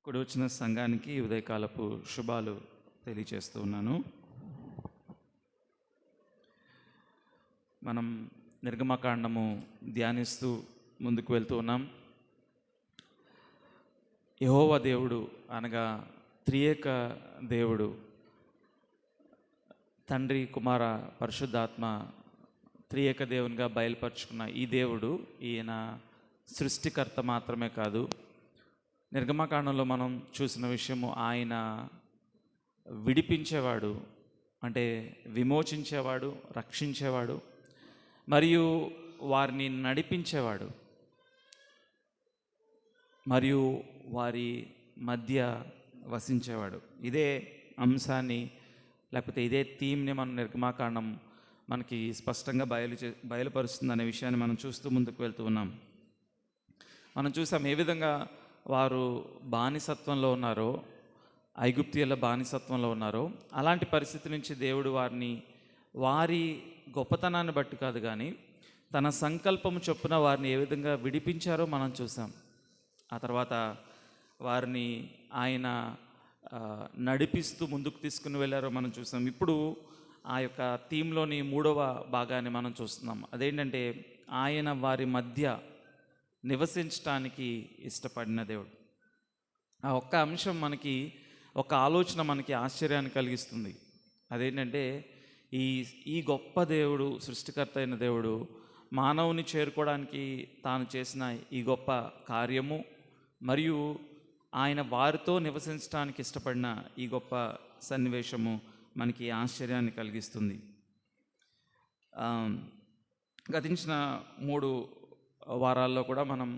కూడి వచ్చిన సంఘానికి ఉదయకాలపు శుభాలు తెలియజేస్తూ ఉన్నాను. మనం నిర్గమకాండము ధ్యానిస్తూ ముందుకు వెళ్తూ ఉన్నాం. యెహోవా దేవుడు అనగా త్రియేక దేవుడు, తండ్రి, కుమార, పరిశుద్ధాత్మ త్రియేక దేవునిగా బయలుపరుచుకున్న ఈ దేవుడు, ఈయన సృష్టికర్త మాత్రమే కాదు. నిర్గమకాండంలో మనం చూసిన విషయము, ఆయన విడిపించేవాడు, అంటే విమోచించేవాడు, రక్షించేవాడు, మరియు వారిని నడిపించేవాడు, మరియు వారి మధ్య వసించేవాడు. ఇదే అంశాన్ని, లేకపోతే ఇదే థీమ్ని మన నిర్గమకాండం మనకి స్పష్టంగా బయలుపరుస్తుంది అనే విషయాన్ని మనం చూస్తూ ముందుకు వెళ్తూ ఉన్నాం. మనం చూసాం ఏ విధంగా వారు బానిసత్వంలో ఉన్నారో, ఐగుప్తీయుల బానిసత్వంలో ఉన్నారో, అలాంటి పరిస్థితి నుంచి దేవుడు వారి గొప్పతనాన్ని బట్టి కాదు కానీ తన సంకల్పం చొప్పున వారిని ఏ విధంగా విడిపించారో మనం చూసాం. ఆ తర్వాత వారిని ఆయన నడిపిస్తూ ముందుకు తీసుకుని వెళ్ళారో మనం చూసాం. ఇప్పుడు ఆ యొక్క థీమ్లోని 3వ భాగాన్ని మనం చూస్తున్నాం. అదేంటంటే, ఆయన వారి మధ్య నివసించటానికి ఇష్టపడిన దేవుడు. ఆ ఒక్క అంశం మనకి ఒక ఆలోచన, మనకి ఆశ్చర్యాన్ని కలిగిస్తుంది. అదేంటంటే, ఈ గొప్ప దేవుడు, సృష్టికర్త అయిన దేవుడు మానవుని చేరుకోవడానికి తాను చేసిన ఈ గొప్ప కార్యము, మరియు ఆయన వారితో నివసించడానికి ఇష్టపడిన ఈ గొప్ప సన్నివేశము మనకి ఆశ్చర్యాన్ని కలిగిస్తుంది. గతించిన 3 వారాల్లో కూడా మనం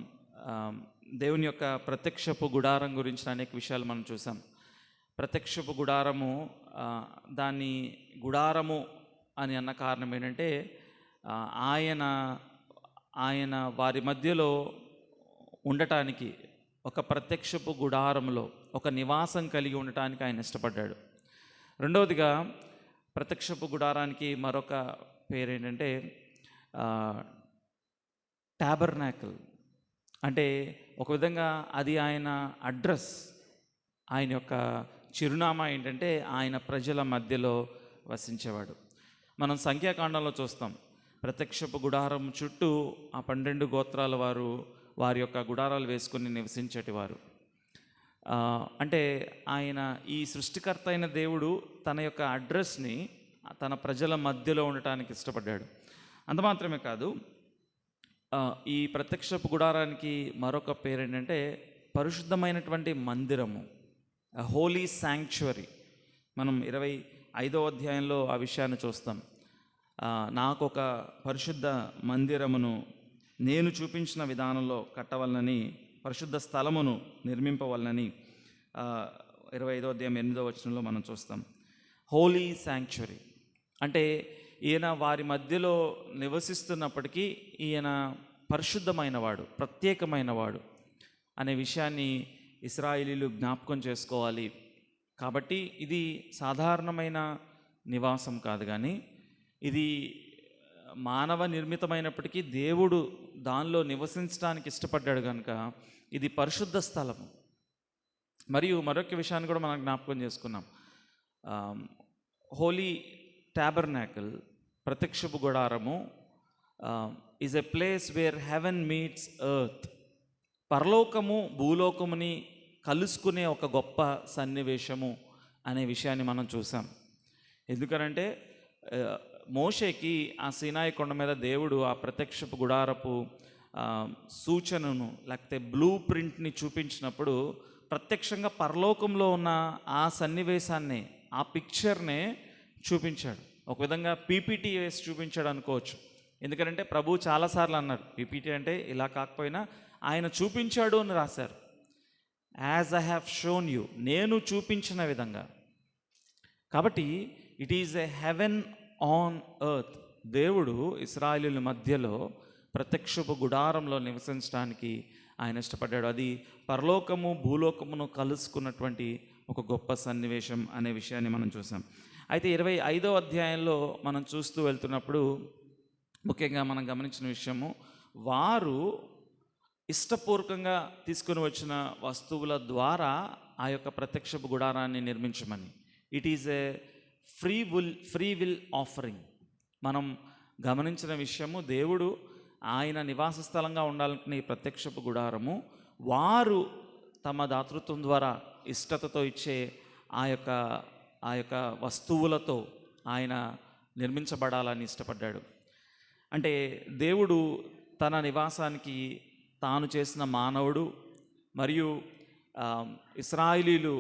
దేవుని యొక్క ప్రత్యక్షపు గుడారం గురించిన అనేక విషయాలు మనం చూసాం. ప్రత్యక్షపు గుడారము, దాన్ని గుడారము అని అన్న కారణం ఏంటంటే, ఆయన వారి మధ్యలో ఉండటానికి, ఒక ప్రత్యక్షపు గుడారంలో ఒక నివాసం కలిగి ఉండటానికి ఆయన ఇష్టపడ్డాడు. రెండవదిగా, ప్రత్యక్షపు గుడారానికి మరొక పేరు ఏంటంటే టాబర్నాకిల్. అంటే ఒక విధంగా అది ఆయన అడ్రస్, ఆయన యొక్క చిరునామా ఏంటంటే ఆయన ప్రజల మధ్యలో వసించేవాడు. మనం సంఖ్యాకాండంలో చూస్తాం, ప్రత్యక్షపు గుడారం చుట్టూ ఆ 12 గోత్రాల వారు వారి యొక్క గుడారాలు వేసుకుని నివసించేటివారు. అంటే ఆయన, ఈ సృష్టికర్త అయిన దేవుడు తన యొక్క అడ్రస్ని తన ప్రజల మధ్యలో ఉండటానికి ఇష్టపడ్డాడు. అంత మాత్రమే కాదు, ఈ ప్రత్యక్షపు గుడారానికి మరొక పేరు ఏంటంటే పరిశుద్ధమైనటువంటి మందిరము, హోలీ శాంక్చురీ. మనం 25వ అధ్యాయంలో ఆ విషయాన్ని చూస్తాం. నాకు ఒక పరిశుద్ధ మందిరమును నేను చూపించిన విధానంలో కట్టవలనని, పరిశుద్ధ స్థలమును నిర్మింపవలనని 25వ అధ్యాయం 8వ వచనంలో మనం చూస్తాం. హోలీ శాంక్చురీ అంటే ఈయన వారి మధ్యలో నివసిస్తున్నప్పటికీ ఈయన పరిశుద్ధమైన వాడు, ప్రత్యేకమైన వాడు అనే విషయాన్ని ఇశ్రాయేలీయులు జ్ఞాపకం చేసుకోవాలి. కాబట్టి ఇది సాధారణమైన నివాసం కాదు, కానీ ఇది మానవ నిర్మితమైనప్పటికీ దేవుడు దానిలో నివసించడానికి ఇష్టపడ్డాడు కనుక ఇది పరిశుద్ధ స్థలము. మరియు మరొక విషయాన్ని కూడా మనం జ్ఞాపకం చేసుకున్నాం. హోలీ టాబర్నాకిల్, ప్రత్యక్షపు గుడారము, is a place where heaven meets earth. పరలోకము భూలోకముని కలుసుకునే ఒక గొప్ప సన్నివేశము అనే విషయాన్ని మనం చూసాం. ఎందుకనంటే మోషేకి ఆ సీనాయి కొండ మీద దేవుడు ఆ ప్రత్యక్షపు గుడారపు సూచనను, లేకపోతే బ్లూ ప్రింట్ని చూపించినప్పుడు ప్రత్యక్షంగా పరలోకంలో ఉన్న ఆ సన్నివేశాన్ని, ఆ పిక్చర్నే చూపించాడు. ఒక విధంగా పీపీటీ వేసి చూపించాడు అనుకోవచ్చు. ఎందుకంటే ప్రభు చాలాసార్లు అన్నారు, పీపీటీ అంటే ఇలా కాకపోయినా ఆయన చూపించాడు అని రాశారు. As I have shown you, నేను చూపించిన విధంగా. కాబట్టి it is a haven on earth. దేవుడు ఇశ్రాయేలీయుల మధ్యలో ప్రత్యక్షపు గుడారంలో నివసించడానికి ఆయన ఇష్టపడ్డాడు. అది పరలోకము భూలోకమును కలుసుకున్నటువంటి ఒక గొప్ప సన్నివేశం అనే విషయాన్ని మనం చూసాం. అయితే 25వ అధ్యాయంలో మనం చూస్తూ వెళ్తున్నప్పుడు ముఖ్యంగా మనం గమనించిన విషయము, వారు ఇష్టపూర్వకంగా తీసుకుని వచ్చిన వస్తువుల ద్వారా ఆ యొక్క ప్రత్యక్షపు గుడారాన్ని నిర్మించమని. It is a free will offering. మనం గమనించిన విషయము, దేవుడు ఆయన నివాస స్థలంగా ఉండాలనుకునే ఈ ప్రత్యక్షపు గుడారము వారు తమ దాతృత్వం ద్వారా ఇష్టతతో ఇచ్చే ఆ యొక్క వస్తువులతో ఆయన నిర్మించబడాలని ఇష్టపడ్డాడు. అంటే దేవుడు తన నివాసానికి తాను చేసిన మానవుడు మరియు ఇశ్రాయేలీలు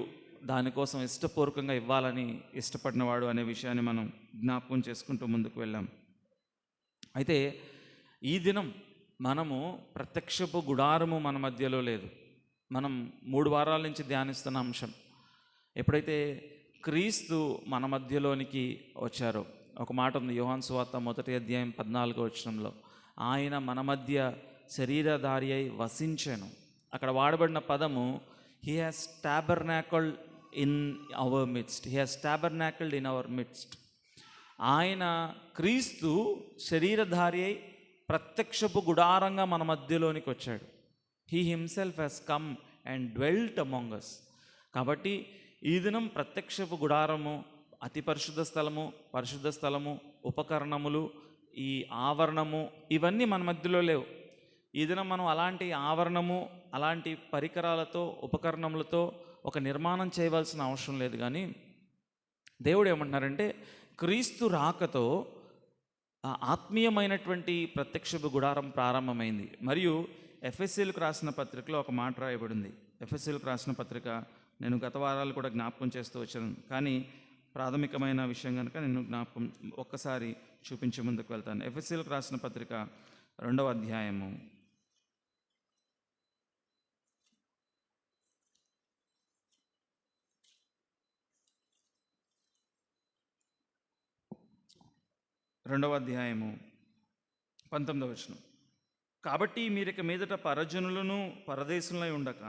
దానికోసం ఇష్టపూర్వకంగా ఇవ్వాలని ఇష్టపడినవాడు అనే విషయాన్ని మనం జ్ఞాపకం చేసుకుంటూ ముందుకు వెళ్ళాం. అయితే ఈ దినం మనము ప్రత్యక్షపు గుడారము మన మధ్యలో లేదు. మనం 3 వారాల నుంచి ధ్యానిస్తున్న అంశం, ఎప్పుడైతే క్రీస్తు మన మధ్యలోనికి వచ్చారో, ఒక మాట ఉంది యోహాను సువార్త 1వ అధ్యాయం 14వ వచనంలో, ఆయన మన మధ్య శరీరధారి అయి వసించెను. అక్కడ వాడబడిన పదము he has tabernacled in our midst. He has tabernacled in our midst. ఆయన క్రీస్తు శరీరధారి అయి ప్రత్యక్షపు గుడారంగా మన మధ్యలోనికి వచ్చాడు. He himself has come and dwelt among us. కాబట్టి ఈ దినం ప్రత్యక్షపు గుడారము, అతి పరిశుద్ధ స్థలము, పరిశుద్ధ స్థలము, ఉపకరణములు, ఈ ఆవరణము, ఇవన్నీ మన మధ్యలో లేవు. ఈ దినం మనం అలాంటి ఆవరణము, అలాంటి పరికరాలతో, ఉపకరణములతో ఒక నిర్మాణం చేయవలసిన అవసరం లేదు. కానీ దేవుడు ఏమంటున్నారంటే, క్రీస్తు రాకతో ఆత్మీయమైనటువంటి ప్రత్యక్షపు గుడారం ప్రారంభమైంది. మరియు ఎఫెసీయులకు రాసిన పత్రికలో ఒక మాట రాయబడింది. ఎఫెసీయులకు రాసిన పత్రిక నేను గత వారాలు కూడా జ్ఞాపకం చేస్తూ వచ్చాను, కానీ ప్రాథమికమైన విషయం కనుక నేను జ్ఞాపకం ఒక్కసారి చూపించి ముందుకు వెళ్తాను. ఎఫెసీయులకు రాసిన పత్రిక 2వ అధ్యాయము 19వ వచనం. కాబట్టి మీరిక మీదట పరజనులను పరదేశులై ఉండక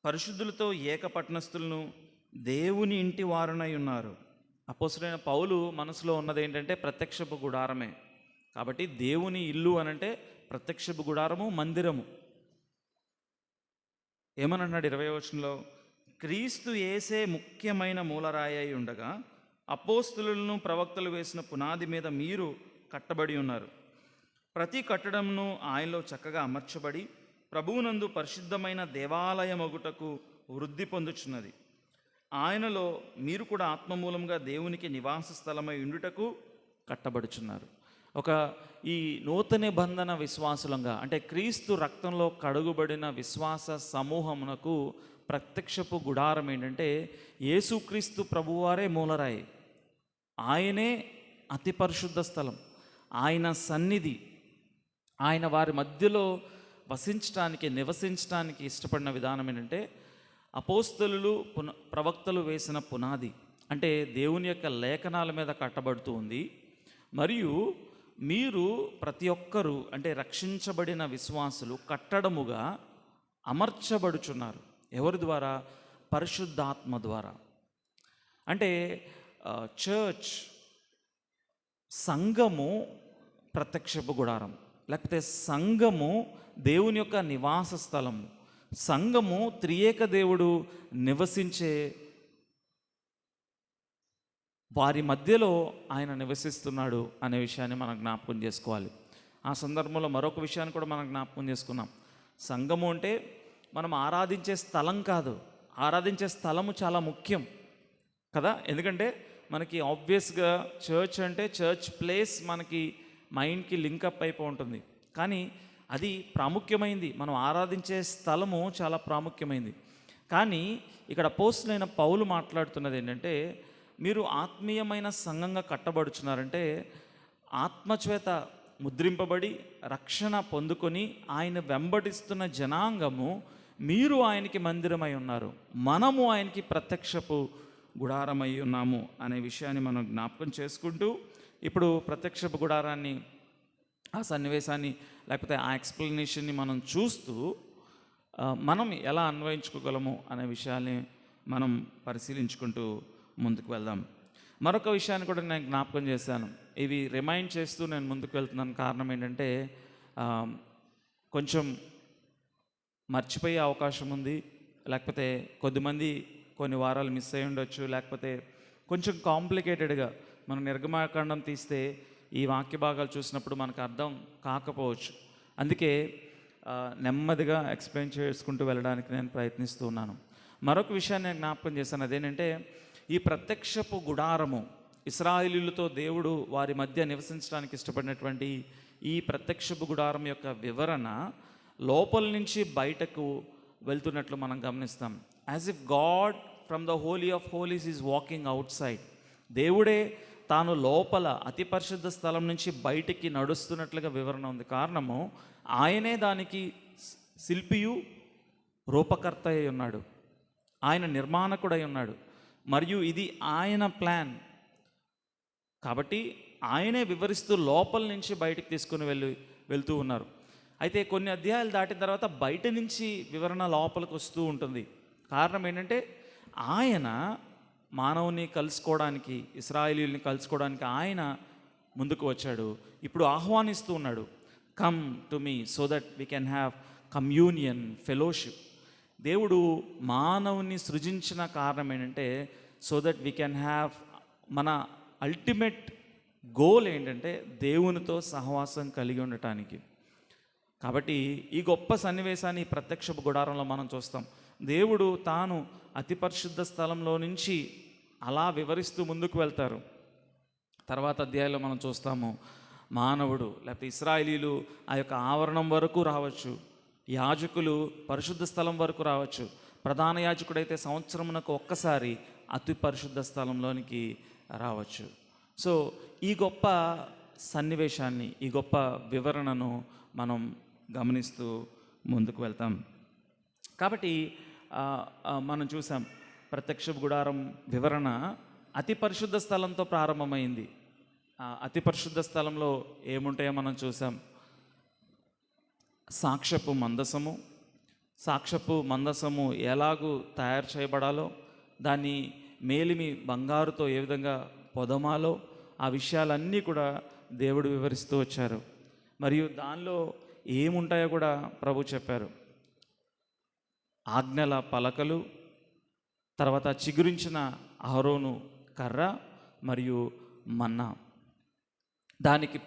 పరిశుద్ధులతో ఏక పట్టణస్థులను దేవుని ఇంటి వారునై ఉన్నారు. అపోస్తలుడైన పౌలు మనసులో ఉన్నది ఏంటంటే ప్రత్యక్షపు గుడారమే. కాబట్టి దేవుని ఇల్లు అనంటే ప్రత్యక్షపు గుడారము, మందిరము. ఏమన్నాడు 20వ వచనంలో, క్రీస్తు యేసే ముఖ్యమైన మూలరాయి అయి ఉండగా అపోస్తలులను ప్రవక్తలు వేసిన పునాది మీద మీరు కట్టబడి ఉన్నారు. ప్రతి కట్టడంను ఆయనలో చక్కగా అమర్చబడి ప్రభువునందు పరిశుద్ధమైన దేవాలయమగుటకు వృద్ధి పొందుచున్నది. ఆయనలో మీరు కూడా ఆత్మమూలంగా దేవునికి నివాస స్థలమై ఉండుటకు కట్టబడుచున్నారు. ఈ నూతన బంధన విశ్వాసులంగా, అంటే క్రీస్తు రక్తంలో కడుగుబడిన విశ్వాస సమూహమునకు ప్రత్యక్షపు గుడారం ఏంటంటే యేసుక్రీస్తు ప్రభువారే మూలరాయి. ఆయనే అతి పరిశుద్ధ స్థలం, ఆయన సన్నిధి. ఆయన వారి మధ్యలో వసించడానికి, నివసించడానికి ఇష్టపడిన విధానం ఏంటంటే అపోస్తలులు ప్రవక్తలు వేసిన పునాది, అంటే దేవుని యొక్క లేఖనాల మీద కట్టబడుతూ ఉంది. మరియు మీరు ప్రతి ఒక్కరూ, అంటే రక్షించబడిన విశ్వాసులు కట్టడముగా అమర్చబడుచున్నారు. ఎవరి ద్వారా? పరిశుద్ధాత్మ ద్వారా. అంటే చర్చ్, సంఘము ప్రత్యక్షపు గుడారం, లేకపోతే సంఘము దేవుని యొక్క నివాస స్థలము. సంఘము త్రియేక దేవుడు నివసించే వారి మధ్యలో ఆయన నివసిస్తున్నాడు అనే విషయాన్ని మనం జ్ఞాపకం చేసుకోవాలి. ఆ సందర్భంలో మరొక విషయాన్ని కూడా మనం జ్ఞాపకం చేసుకున్నాం. సంఘము అంటే మనం ఆరాధించే స్థలం కాదు. ఆరాధించే స్థలము చాలా ముఖ్యం కదా. ఎందుకంటే మనకి ఆబ్వియస్గా చర్చ్ అంటే చర్చ్ ప్లేస్ మనకి మైండ్కి లింకప్ అయిపో ఉంటుంది. కానీ అది ప్రాముఖ్యమైంది. మనం ఆరాధించే స్థలము చాలా ప్రాముఖ్యమైంది. కానీ ఇక్కడ అపోస్తలుడైన పౌలు మాట్లాడుతున్నది ఏంటంటే, మీరు ఆత్మీయమైన సంఘంగా కట్టబడుచున్నారంటే ఆత్మచేత ముద్రింపబడి రక్షణ పొందుకొని ఆయన వెంబడిస్తున్న జనాంగము మీరు ఆయనకి మందిరమై ఉన్నారు, మనము ఆయనకి ప్రత్యక్షపు గుడారమై ఉన్నాము అనే విషయాన్ని మనం జ్ఞాపకం చేసుకుంటూ, ఇప్పుడు ప్రత్యక్షపు గుడారాన్ని, ఆ సన్నివేశాన్ని, లేకపోతే ఆ ఎక్స్ప్లెనేషన్ని మనం చూస్తూ మనం ఎలా అన్వయించుకోగలము అనే విషయాన్ని మనం పరిశీలించుకుంటూ ముందుకు వెళ్దాం. మరొక విషయాన్ని కూడా నేను జ్ఞాపకం చేశాను. ఇవి రిమైండ్ చేస్తూ నేను ముందుకు వెళ్తున్నాను. కారణం ఏంటంటే కొంచెం మర్చిపోయే అవకాశం ఉంది, లేకపోతే కొద్దిమంది కొన్ని వారాలు మిస్ అయి ఉండొచ్చు, లేకపోతే కొంచెం కాంప్లికేటెడ్గా మనం నిర్గమాకాండం తీస్తే ఈ వాక్య భాగాలు చూసినప్పుడు మనకు అర్థం కాకపోవచ్చు. అందుకే నెమ్మదిగా ఎక్స్ప్లెయిన్ చేసుకుంటూ వెళ్ళడానికి నేను ప్రయత్నిస్తూ ఉన్నాను. మరొక విషయాన్ని నేను జ్ఞాపకం చేశాను, అదేంటంటే ఈ ప్రత్యక్షపు గుడారము, ఇశ్రాయేలీయులతో దేవుడు వారి మధ్య నివసించడానికి ఇష్టపడినటువంటి ఈ ప్రత్యక్షపు గుడారం యొక్క వివరణ లోపల నుంచి బయటకు వెళ్తున్నట్లు మనం గమనిస్తాం. As if God from the holy of holies is walking out side. దేవుడే తాను లోపల అతి పరిశుద్ధ స్థలం నుంచి బయటికి నడుస్తున్నట్లుగా వివరణ ఉంది. కారణము ఆయనే దానికి శిల్పియు రూపకర్త అయి ఉన్నాడు, ఆయన నిర్మాణకుడై ఉన్నాడు, మరియు ఇది ఆయన ప్లాన్. కాబట్టి ఆయనే వివరిస్తూ లోపల నుంచి బయటికి తీసుకుని వెళ్తూ ఉన్నారు. అయితే కొన్ని అధ్యాయాలు దాటిన తర్వాత బయట నుంచి వివరణ లోపలికి వస్తూ ఉంటుంది. కారణం ఏంటంటే ఆయన మానవుని కలుసుకోవడానికి, ఇశ్రాయేలీయుల్ని కలుసుకోవడానికి ఆయన ముందుకు వచ్చాడు. ఇప్పుడు ఆహ్వానిస్తూ ఉన్నాడు, come to me so that we can have communion, fellowship. దేవుడు మానవుని సృజించిన కారణం ఏంటంటే so that we can have, మన అల్టిమేట్ గోల్ ఏంటంటే దేవునితో సహవాసం కలిగి ఉండటానికి. కాబట్టి ఈ గొప్ప సన్నివేశాన్ని ప్రత్యక్షపు గుడారంలో మనం చూస్తాం. దేవుడు తాను అతి పరిశుద్ధ స్థలంలో నుంచి అలా వివరిస్తూ ముందుకు వెళ్తారు. తర్వాత అధ్యాయంలో మనం చూస్తాము, మానవుడు లేకపోతే ఇశ్రాయేలీయులు ఆ యొక్క ఆవరణం వరకు రావచ్చు, యాజకులు పరిశుద్ధ స్థలం వరకు రావచ్చు, ప్రధాన యాజకుడైతే సంవత్సరమునకు ఒక్కసారి అతి పరిశుద్ధ స్థలంలోనికి రావచ్చు. సో ఈ గొప్ప సన్నివేశాన్ని, ఈ గొప్ప వివరణను మనం గమనిస్తూ ముందుకు వెళ్తాం. కాబట్టి మనం చూసాం, ప్రత్యక్ష గుడారం వివరణ అతి పరిశుద్ధ స్థలంతో ప్రారంభమైంది. అతి పరిశుద్ధ స్థలంలో ఏముంటాయో మనం చూసాం. సాక్ష్యపు మందసము, సాక్ష్యపు మందసము ఎలాగూ తయారు చేయబడాలో, దాన్ని మేలిమి బంగారుతో ఏ విధంగా పొదమాలో, ఆ విషయాలన్నీ కూడా దేవుడు వివరిస్తూ వచ్చారు. మరియు దానిలో ఏముంటాయో కూడా ప్రభు చెప్పారు. ఆజ్ఞల పలకలు, తర్వాత చిగురించిన అహరోను కర్ర మరియు మన్నా. దానికి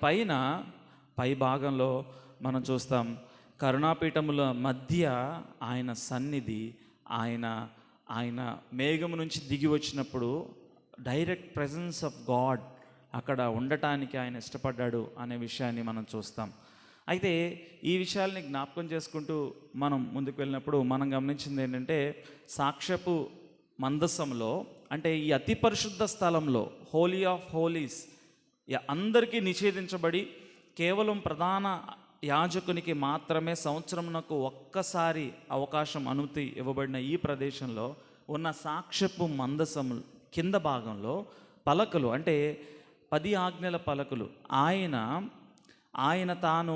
పై భాగంలో మనం చూస్తాం, కరుణాపీఠముల మధ్య ఆయన సన్నిధి, ఆయన మేఘము నుంచి దిగి వచ్చినప్పుడు డైరెక్ట్ ప్రెజెన్స్ ఆఫ్ గాడ్ అక్కడ ఉండటానికి ఆయన ఇష్టపడ్డాడు అనే విషయాన్ని మనం చూస్తాం. అయితే ఈ విషయాల్ని జ్ఞాపకం చేసుకుంటూ మనం ముందుకు వెళ్ళినప్పుడు మనం గమనించింది ఏంటంటే, సాక్ష్యపు మందసంలో, అంటే ఈ అతి పరిశుద్ధ స్థలంలో, హోలీ ఆఫ్ హోలీస్ అందరికీ నిషేధించబడి కేవలం ప్రధాన యాజకునికి మాత్రమే సంవత్సరమునకు ఒక్కసారి అవకాశం, అనుమతి ఇవ్వబడిన ఈ ప్రదేశంలో ఉన్న సాక్ష్యపు మందసము కింద భాగంలో పలకలు, అంటే 10 ఆజ్ఞల పలకలు ఆయన తాను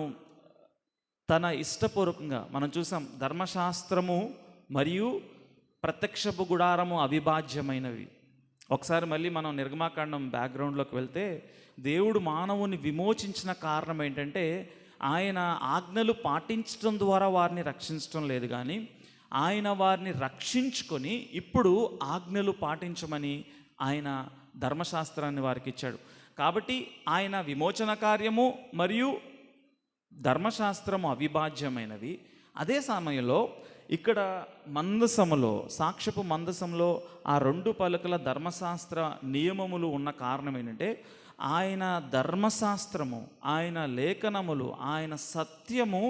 తన ఇష్టపూర్వకంగా, మనం చూసాం ధర్మశాస్త్రము మరియు ప్రత్యక్షపు గుడారము అవిభాజ్యమైనవి. ఒకసారి మళ్ళీ మనం నిర్గమాకాండం బ్యాక్గ్రౌండ్లోకి వెళ్తే, దేవుడు మానవుని విమోచించిన కారణం ఏంటంటే ఆయన ఆజ్ఞలు పాటించడం ద్వారా వారిని రక్షించడం లేదు, కానీ ఆయన వారిని రక్షించుకొని ఇప్పుడు ఆజ్ఞలు పాటించమని ఆయన ధర్మశాస్త్రాన్ని వారికి ఇచ్చాడు. కాబట్టి ఆయన విమోచన కార్యము మరియు ధర్మశాస్త్రము అవిభాజ్యమైనవి. అదే సమయంలో ఇక్కడ మందసములో, సాక్ష్యపు మందసంలో ఆ 2 పలకల ధర్మశాస్త్ర నియమములు ఉన్న కారణం ఏంటంటే ఆయన ధర్మశాస్త్రము, ఆయన లేఖనములు, ఆయన సత్యము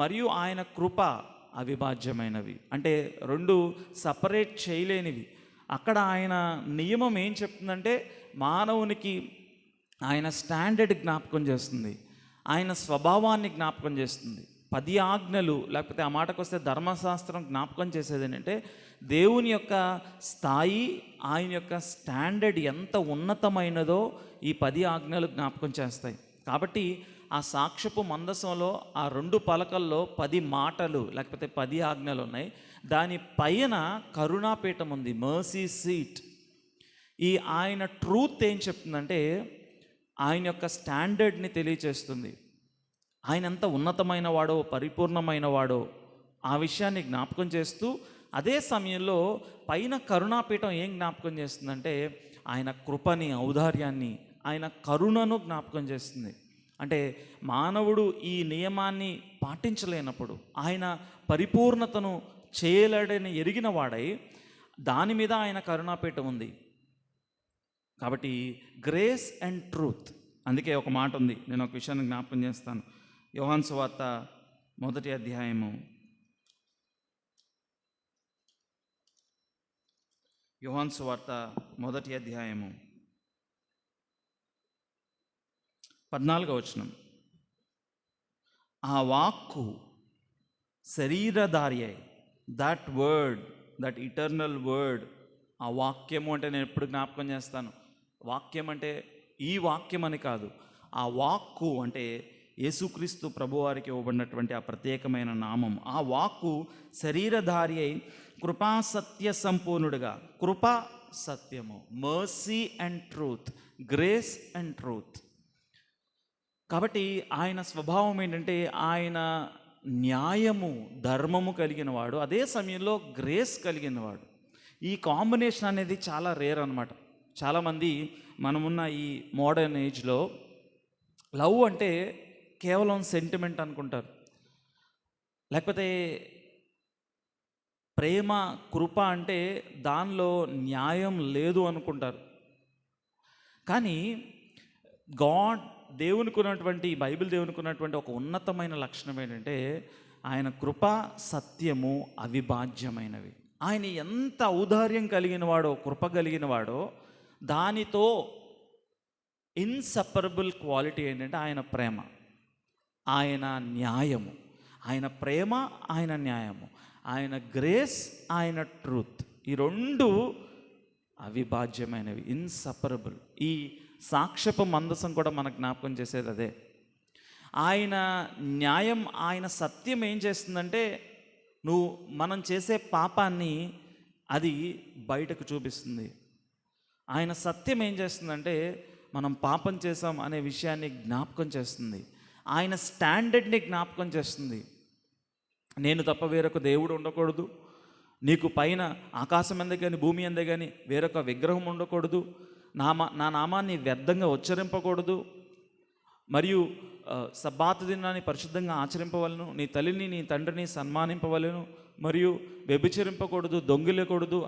మరియు ఆయన కృప అవిభాజ్యమైనవి, అంటే 2 సపరేట్ చేయలేనివి. అక్కడ ఆయన నియమం ఏం చెప్తుందంటే మానవునికి ఆయన స్టాండర్డ్ జ్ఞాపకం చేస్తుంది, ఆయన స్వభావాన్ని జ్ఞాపకం చేస్తుంది. 10 ఆజ్ఞలు, లేకపోతే ఆ మాటకు వస్తే ధర్మశాస్త్రం జ్ఞాపకం చేసేది ఏంటంటే దేవుని యొక్క స్థాయి, ఆయన యొక్క స్టాండర్డ్ ఎంత ఉన్నతమైనదో ఈ 10 ఆజ్ఞలు జ్ఞాపకం చేస్తాయి. కాబట్టి ఆ సాక్ష్యపు మందసంలో ఆ 2 పలకల్లో 10 మాటలు లేకపోతే 10 ఆజ్ఞలు ఉన్నాయి. దాని పైన కరుణాపీఠం ఉంది, మర్సీ సీట్. ఈ ఆయన ట్రూత్ ఏం చెప్తుందంటే ఆయన యొక్క స్టాండర్డ్ని తెలియచేస్తుంది. ఆయన ఎంత ఉన్నతమైన వాడో, పరిపూర్ణమైన వాడో ఆ విషయాన్ని జ్ఞాపకం చేస్తూ అదే సమయంలో పైన కరుణాపీఠం ఏం జ్ఞాపకం చేస్తుందంటే ఆయన కృపని, ఔదార్యాన్ని, ఆయన కరుణను జ్ఞాపకం చేస్తుంది. అంటే మానవుడు ఈ నియమాన్ని పాటించలేనప్పుడు ఆయన పరిపూర్ణతను చేయలేడని ఎరిగిన వాడై దాని మీద ఆయన కరుణాపీఠం ఉంది. కాబట్టి గ్రేస్ అండ్ ట్రూత్, అందుకే ఒక మాట ఉంది, నేను ఒక విషయాన్ని జ్ఞాపకం చేస్తాను. యోహాను సువార్త 1వ అధ్యాయము, యోహాను సువార్త 1వ అధ్యాయము 14వ వచనం. ఆ వాక్కు శరీరధారి అయి, that word, that eternal word, ఆ వాక్యము అంటే నేను ఎప్పుడు జ్ఞాపకం చేస్తాను, వాక్యం అంటే ఈ వాక్యం అని కాదు, ఆ వాక్కు అంటే యేసుక్రీస్తు ప్రభువారికి ఇవ్వబడినటువంటి ఆ ప్రత్యేకమైన నామం. ఆ వాక్కు శరీరధారి అయి కృపా సత్య సంపూర్ణుడిగా, కృపా సత్యము, mercy and truth, grace and truth. కాబట్టి ఆయన స్వభావం ఏంటంటే ఆయన న్యాయము, ధర్మము కలిగిన వాడు, అదే సమయంలో గ్రేస్ కలిగిన వాడు. ఈ కాంబినేషన్ అనేది చాలా రేర్ అనమాట. చాలామంది మనమున్న ఈ మోడర్న్ ఏజ్లో లవ్ అంటే కేవలం సెంటిమెంట్ అనుకుంటారు, లేకపోతే ప్రేమ, కృప అంటే దానిలో న్యాయం లేదు అనుకుంటారు. కానీ దేవునికి ఉన్నటువంటి, బైబిల్ దేవునికి ఉన్నటువంటి ఒక ఉన్నతమైన లక్షణం ఏంటంటే ఆయన కృప, సత్యము అవిభాజ్యమైనవి. ఆయన ఎంత ఔదార్యం కలిగిన వాడో, కృప కలిగిన వాడో, దానితో ఇన్సెపరబుల్ క్వాలిటీ ఏంటంటే ఆయన ప్రేమ, ఆయన న్యాయము. ఆయన ప్రేమ, ఆయన న్యాయము, ఆయన గ్రేస్, ఆయన ట్రూత్, ఈ రెండు అవిభాజ్యమైనవి, ఇన్సెపరబుల్. ఈ సాక్ష్యపు మందసం కూడా మనకు జ్ఞాపకం చేసేది అదే. ఆయన న్యాయం, ఆయన సత్యం ఏం చేస్తుందంటే మనం చేసే పాపాన్ని అది బయటకు చూపిస్తుంది. ఆయన సత్యం ఏం చేస్తుందంటే మనం పాపం చేసాం అనే విషయాన్ని జ్ఞాపకం చేస్తుంది. ఆయన స్టాండర్డ్ని జ్ఞాపకం చేస్తుంది. నేను తప్ప వేరొక దేవుడు ఉండకూడదు, నీకు పైన ఆకాశం ఎందే కానీ భూమి ఎందే కానీ వేరొక విగ్రహం ఉండకూడదు, నా నామాన్ని వ్యర్థంగా ఉచ్చరింపకూడదు, మరియు సబ్బాతు దినాన్ని పరిశుద్ధంగా ఆచరింపవలను, నీ తల్లిని నీ తండ్రిని సన్మానింపవలను, మరియు వ్యభిచరింపకూడదు, దొంగిలకూడదు,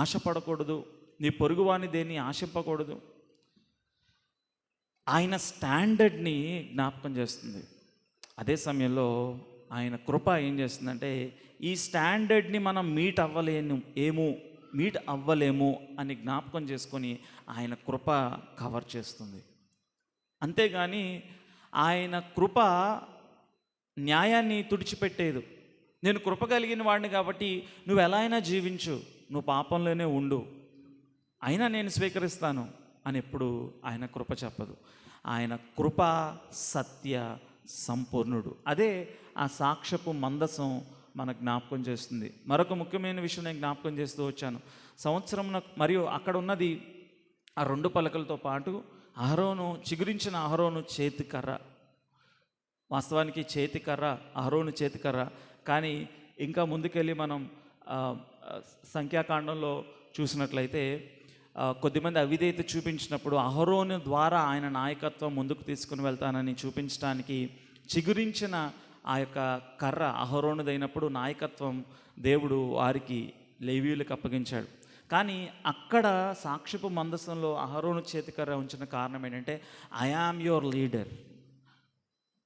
ఆశపడకూడదు, నీ పొరుగువాని దేన్ని ఆశింపకూడదు. ఆయన స్టాండర్డ్ని జ్ఞాపకం చేస్తుంది. అదే సమయంలో ఆయన కృప ఏం చేస్తుందంటే ఈ స్టాండర్డ్ని మనం మీట్ అవ్వలేము అని జ్ఞాపకం చేసుకొని ఆయన కృప కవర్ చేస్తుంది. అంతేగాని ఆయన కృప న్యాయాన్ని తుడిచిపెట్టేదు. నేను కృప కలిగిన వాడిని కాబట్టి నువ్వు ఎలా అయినా జీవించు, నువ్వు పాపంలోనే ఉండు, అయినా నేను స్వీకరిస్తాను అని ఎప్పుడు ఆయన కృప చెప్పదు. ఆయన కృప సత్య సంపూర్ణుడు. అదే ఆ సాక్ష్యపు మందసం మనకు జ్ఞాపకం చేస్తుంది. మరొక ముఖ్యమైన విషయం నేను జ్ఞాపకం చేస్తూ వచ్చాను. సంవత్సరం మరియు అక్కడ ఉన్నది ఆ 2 పలకలతో పాటు చిగురించిన అహరోను చేతికర్ర. వాస్తవానికి చేతికర్ర, అహరోను చేతికర్ర. కానీ ఇంకా ముందుకెళ్ళి మనం సంఖ్యాకాండంలో చూసినట్లయితే కొద్దిమంది అవిధేయత చూపించినప్పుడు అహరోను ద్వారా ఆయన నాయకత్వం ముందుకు తీసుకుని వెళ్తానని చూపించడానికి చిగురించిన ఆ యొక్క కర్ర అహరోనుదైనప్పుడు నాయకత్వం దేవుడు వారికి లేవీయులకు అప్పగించాడు. కానీ అక్కడ సాక్ష్యపు మందసంలో అహరోను చేతికర్ర ఉంచిన కారణం ఏంటంటే ఐ యామ్ యువర్ లీడర్,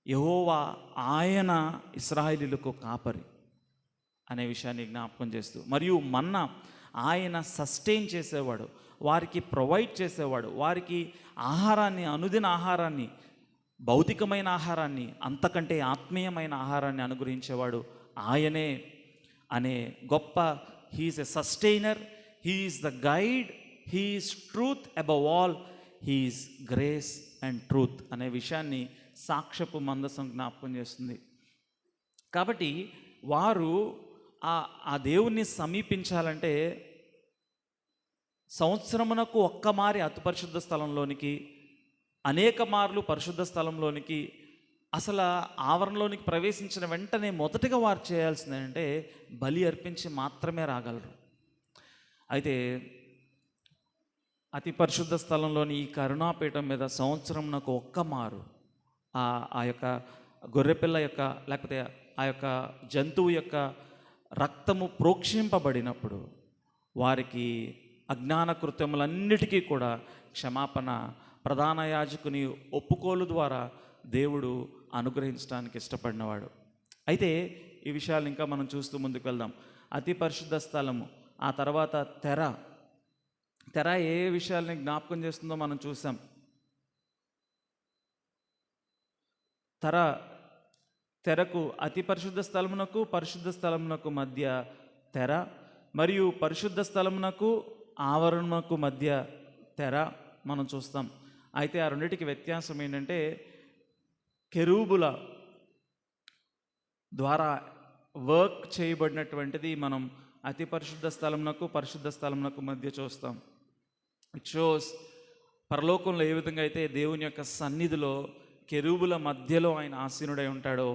యెహోవా ఆయన ఇశ్రాయేలీయులకు కాపరి అనే విషయాన్ని జ్ఞాపకం చేస్తూ, మరియు మన్నా ఆయన సస్టైన్ చేసేవాడు, వారికి ప్రొవైడ్ చేసేవాడు, వారికి ఆహారాన్ని, అనుదిన ఆహారాన్ని, భౌతికమైన ఆహారాన్ని, అంతకంటే ఆత్మీయమైన ఆహారాన్ని అనుగ్రహించేవాడు ఆయనే అనే గొప్ప, he is a sustainer, he is the guide, he is truth above all, he is grace and truth అనే విషయాన్ని సాక్ష్యపు మందసం జ్ఞాపకం చేస్తుంది. కాబట్టి వారు ఆ దేవుణ్ణి సమీపించాలంటే సంవత్సరమునకు ఒక్కమారి అతి పరిశుద్ధ స్థలంలోనికి, అనేక మార్లు పరిశుద్ధ స్థలంలోనికి అసలు ఆవరణలోనికి ప్రవేశించిన వెంటనే మొదటగా వారు చేయాల్సింది ఏంటంటే బలి అర్పించి మాత్రమే రాగలరు. అయితే అతి పరిశుద్ధ స్థలంలోని ఈ కరుణాపీఠం మీద సంవత్సరం నాకు ఒక్క మారు ఆ యొక్క గొర్రెపిల్ల యొక్క లేకపోతే ఆ యొక్క జంతువు యొక్క రక్తము ప్రోక్షింపబడినప్పుడు వారికి అజ్ఞాన కృత్యములన్నిటికీ కూడా క్షమాపణ ప్రధాన యాజకుని ఒప్పుకోలు ద్వారా దేవుడు అనుగ్రహించడానికి ఇష్టపడినవాడు. అయితే ఈ విషయాలు ఇంకా మనం చూస్తూ ముందుకు వెళ్దాం. అతి పరిశుద్ధ స్థలము, ఆ తర్వాత తెర ఏ విషయాల్ని జ్ఞాపకం చేస్తుందో మనం చూసాం. తెరకు అతి పరిశుద్ధ స్థలమునకు పరిశుద్ధ స్థలమునకు మధ్య తెర, మరియు పరిశుద్ధ స్థలమునకు ఆవరణమునకు మధ్య తెర మనం చూస్తాం. అయితే ఆ రెండింటికి వ్యత్యాసం ఏంటంటే కెరూబుల ద్వారా వర్క్ చేయబడినటువంటిది మనం అతి పరిశుద్ధ స్థలమునకు పరిశుద్ధ స్థలమునకు మధ్య చూస్తాం. ఇట్ షోస్ పరలోకంలో ఏ విధంగా అయితే దేవుని యొక్క సన్నిధిలో కెరూబుల మధ్యలో ఆయన ఆసీనుడై ఉంటాడో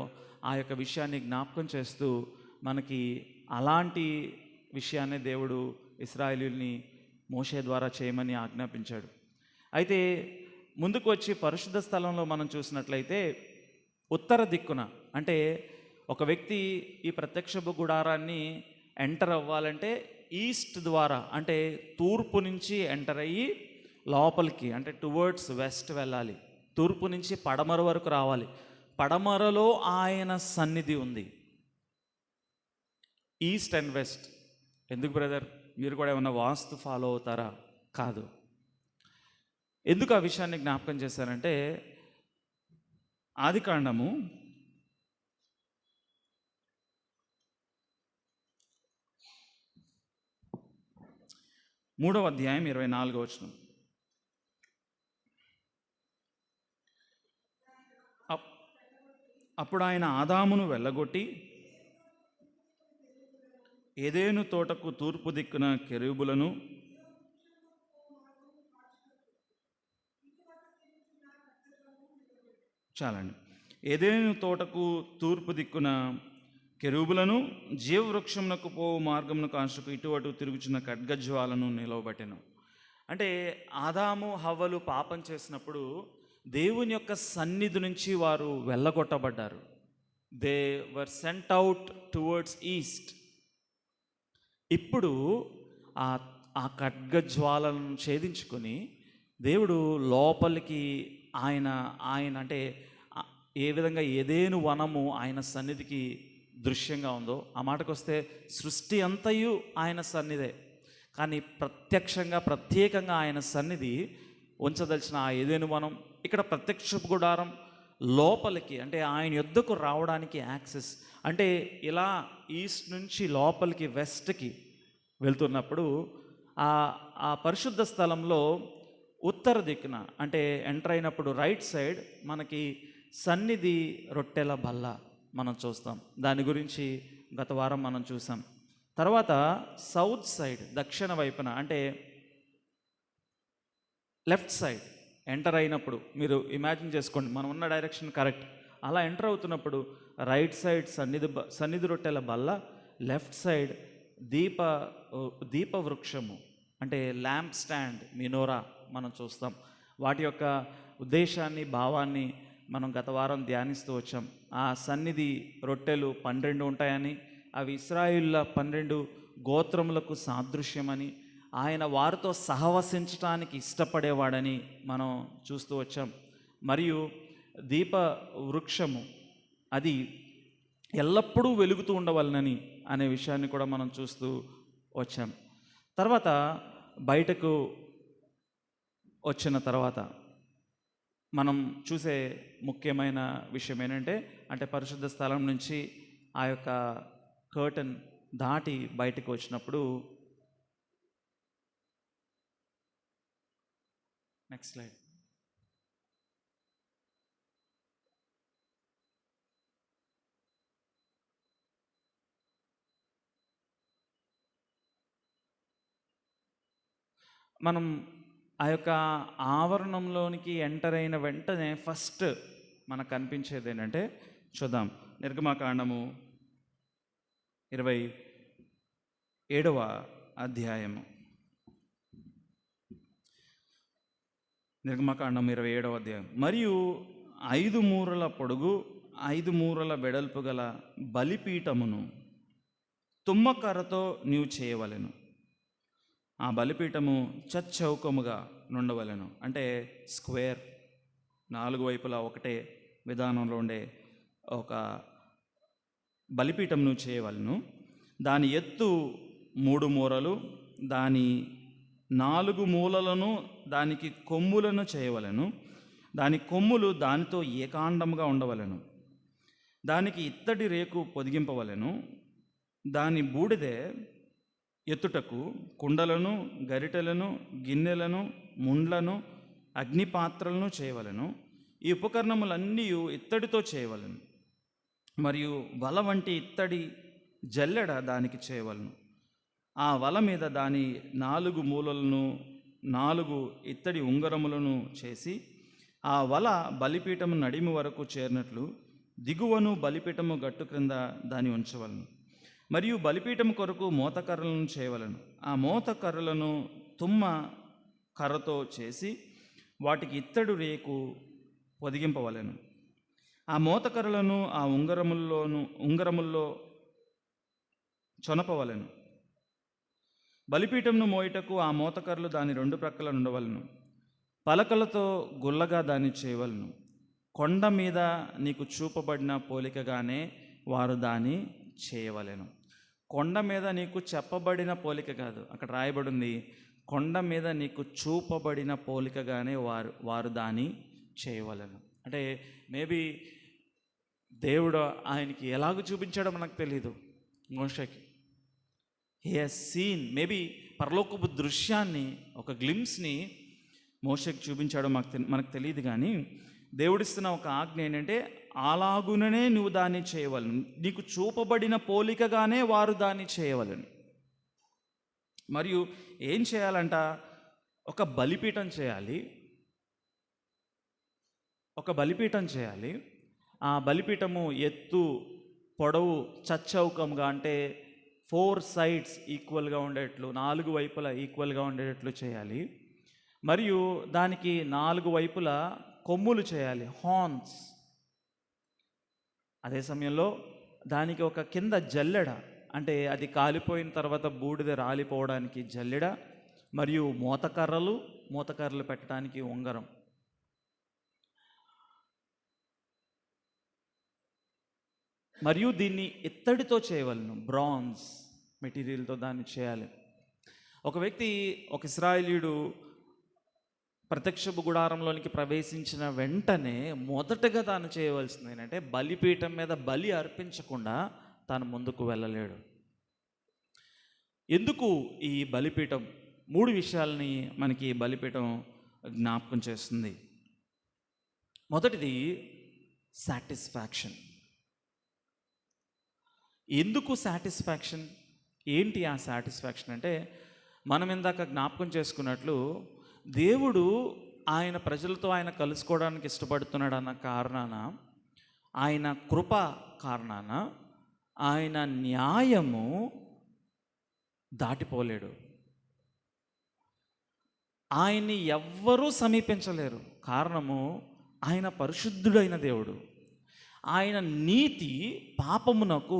ఆ యొక్క విషయాన్ని జ్ఞాపకం చేస్తూ మనకి అలాంటి విషయాన్ని దేవుడు ఇశ్రాయేలీయుల్ని మోషే ద్వారా చేయమని ఆజ్ఞాపించాడు. అయితే ముందుకు వచ్చి పరిశుద్ధ స్థలంలో మనం చూసినట్లయితే ఉత్తర దిక్కున, అంటే ఒక వ్యక్తి ఈ ప్రత్యక్షపు గుడారాన్ని ఎంటర్ అవ్వాలంటే ఈస్ట్ ద్వారా, అంటే తూర్పు నుంచి ఎంటర్ అయ్యి లోపలికి అంటే టువర్డ్స్ వెస్ట్ వెళ్ళాలి. తూర్పు నుంచి పడమర వరకు రావాలి. పడమరలో ఆయన సన్నిధి ఉంది. East and west. ఎందుకు బ్రదర్, మీరు కూడా ఏమన్నా వాస్తు ఫాలో అవుతారా? కాదు. ఎందుకు ఆ విషయాన్ని జ్ఞాపకం చేశారంటే ఆదికాండము 3వ అధ్యాయం 24వ వచనం. అప్పుడు ఆయన ఆదామును వెళ్ళగొట్టి ఏదెను తోటకు తూర్పు దిక్కున కెరూబులను చాలండి. ఏదెను తోటకు తూర్పు దిక్కున కెరూబులను జీవవృక్షమునకు పోవు మార్గమునకు ఆశకు ఇటు అటు తిరుగుచున్న ఖడ్గజ్వాలను నిలవబెట్టెను. అంటే ఆదాము హవ్వలు పాపం చేసినప్పుడు దేవుని యొక్క సన్నిధి నుంచి వారు వెళ్ళగొట్టబడ్డారు. They were sent out towards east. ఇప్పుడు ఆ ఖడ్గజ్వాలను ఛేదించుకొని దేవుడు లోపలికి ఆయన అంటే ఏ విధంగా ఏదేను వనము ఆయన సన్నిధికి దృశ్యంగా ఉందో, ఆ మాటకు వస్తే సృష్టి అంతయు ఆయన సన్నిధే. కానీ ప్రత్యేకంగా ఆయన సన్నిధి ఉంచదలిచిన ఆ ఏదేను వనం, ఇక్కడ ప్రత్యక్షపు గుడారం లోపలికి, అంటే ఆయన యొద్దకు రావడానికి యాక్సెస్, అంటే ఇలా ఈస్ట్ నుంచి లోపలికి వెస్ట్కి వెళ్తున్నప్పుడు ఆ పరిశుద్ధ స్థలంలో ఉత్తర దిక్కున, అంటే ఎంటర్ అయినప్పుడు రైట్ సైడ్ మనకి సన్నిధి రొట్టెల బల్ల మనం చూస్తాం. దాని గురించి గత వారం మనం చూసాం. తర్వాత సౌత్ సైడ్ దక్షిణ వైపున, అంటే లెఫ్ట్ సైడ్ ఎంటర్ అయినప్పుడు మీరు ఇమాజిన్ చేసుకోండి, మనం ఉన్న డైరెక్షన్ కరెక్ట్. అలా ఎంటర్ అవుతున్నప్పుడు రైట్ సైడ్ సన్నిధి రొట్టెల బల్ల, లెఫ్ట్ సైడ్ దీప వృక్షము, అంటే ల్యాంప్ స్టాండ్, మినోరా మనం చూస్తాం. వాటి యొక్క ఉద్దేశాన్ని, భావాన్ని మనం గత వారం ధ్యానిస్తూ వచ్చాం. ఆ సన్నిధి రొట్టెలు 12 ఉంటాయని, అవి ఇశ్రాయేలుల 12 గోత్రములకు సాదృశ్యమని, ఆయన వారితో సహవసించటానికి ఇష్టపడేవాడని మనం చూస్తూ వచ్చాం. మరియు దీప వృక్షము అది ఎల్లప్పుడూ వెలుగుతూ ఉండవలనని అనే విషయాన్ని కూడా మనం చూస్తూ వచ్చాం. తర్వాత బయటకు వచ్చిన తర్వాత మనం చూసే ముఖ్యమైన విషయం ఏంటంటే, అంటే పరిశుద్ధ స్థలం నుంచి ఆ యొక్క కర్టన్ దాటి బయటకు వచ్చినప్పుడు, నెక్స్ట్ స్లైడ్, మనం ఆ యొక్క ఆవరణంలోనికి ఎంటర్ అయిన వెంటనే ఫస్ట్ మనకు కనిపించేది ఏంటంటే, చూద్దాం. నిర్గమకాండము 27వ అధ్యాయము. నిర్గమకాండం 27వ అధ్యాయం. మరియు 5 మూరల పొడుగు 5 మూరల వెడల్పు గల బలిపీఠమును తుమ్మకర్రతో నీవు చేయవలెను. ఆ బలిపీఠము చచ్చౌకముగా నుండవలెను. అంటే స్క్వేర్, 4 వైపులా ఒకటే విధానంలో ఉండే ఒక బలిపీఠం నువ్వు చేయవలను. దాని ఎత్తు 3 మూరలు, దాని 4 మూలలను దానికి కొమ్ములను చేయవలెను. దాని కొమ్ములు దానితో ఏకాండముగా ఉండవలెను. దానికి ఇత్తడి రేకు పొదిగింపవలెను. దాని బూడిదే ఎత్తుటకు కుండలను, గరిటెలను, గిన్నెలను, ముండ్లను, అగ్నిపాత్రలను చేయవలెను. ఈ ఉపకరణములన్నీ ఇత్తడితో చేయవలెను. మరియు వల వంటి ఇత్తడి జల్లెడ దానికి చేయవలను. ఆ వల మీద దాని 4 మూలలను 4 ఇత్తడి ఉంగరములను చేసి ఆ వల బలిపీఠము నడిమి వరకు చేరినట్లు దిగువను బలిపీఠము గట్టు క్రింద దాన్ని ఉంచవలను. మరియు బలిపీఠము కొరకు మోతకర్రలను చేయవలను. ఆ మోతకర్రలను తుమ్మ కర్రతో చేసి వాటికి ఇత్తడి రేకు పొదిగింపవలెను. ఆ మోతకర్రలను ఆ ఉంగరముల్లో చొనపవలెను. బలిపీఠంను మోయుటకు ఆ మోతకర్రలు దాని 2 ప్రక్కల ఉండవలను. పలకలతో గుల్లగా దాన్ని చేయవలను. కొండ మీద నీకు చూపబడిన పోలికగానే వారు దాన్ని చేయవలెను. కొండ మీద నీకు చెప్పబడిన పోలిక కాదు, అక్కడ రాయబడింది కొండ మీద నీకు చూపబడిన పోలికగానే వారు దాన్ని చేయవలెను. అంటే మేబీ దేవుడు ఆయనకి ఎలాగ చూపించాడో మనకు తెలియదు. మోషేకి హీ హాస్ సీన్ మేబీ పరలోకపు దృశ్యాన్ని, ఒక గ్లిమ్స్ని మోషేకి చూపించాడో మనకు తెలియదు. కానీ దేవుడిస్తున్న ఒక ఆజ్ఞ ఏంటంటే, అలాగుననే నువ్వు దాన్ని చేయవలను. నీకు చూపబడిన పోలికగానే వారు దాన్ని చేయవలను. మరియు ఏం చేయాలంట? ఒక బలిపీఠం చేయాలి. ఆ బలిపీఠము ఎత్తు పొడవు చచ్చౌకంగా, అంటే 4 సైడ్స్ ఈక్వల్గా ఉండేట్లు, 4 వైపులా ఈక్వల్గా ఉండేటట్లు చేయాలి. మరియు దానికి 4 వైపులా కొమ్ములు చేయాలి, హార్న్స్. అదే సమయంలో దానికి ఒక కింద జల్లెడ, అంటే అది కాలిపోయిన తర్వాత బూడిద రాలిపోవడానికి జల్లెడ, మరియు మోతకర్రలు పెట్టడానికి ఉంగరం. మరియు దీన్ని ఇత్తడితో చేయవలను, బ్రాంజ్ మెటీరియల్తో దాన్ని చేయాలి. ఒక ఇశ్రాయేలీయుడు ప్రత్యక్షపు గుడారంలోనికి ప్రవేశించిన వెంటనే మొదటగా తాను చేయవలసింది ఏంటంటే, బలిపీఠం మీద బలి అర్పించకుండా తాను ముందుకు వెళ్ళలేడు. ఎందుకు ఈ బలిపీఠం? 3 విషయాలని మనకి బలిపీఠం జ్ఞాపకం చేస్తుంది. మొదటిది సాటిస్ఫాక్షన్. ఎందుకు సాటిస్ఫాక్షన్? ఏంటి ఆ సాటిస్ఫాక్షన్ అంటే, మనం ఇందాక జ్ఞాపకం చేసుకున్నట్లు దేవుడు ఆయన ప్రజలతో ఆయన కలుసుకోవడానికి ఇష్టపడుతున్నాడు అన్న కారణాన, ఆయన కృప కారణాన, ఆయన న్యాయము దాటిపోలేడు. ఆయన్ని ఎవ్వరూ సమీపించలేరు. కారణము, ఆయన పరిశుద్ధుడైన దేవుడు. ఆయన నీతి పాపమునకు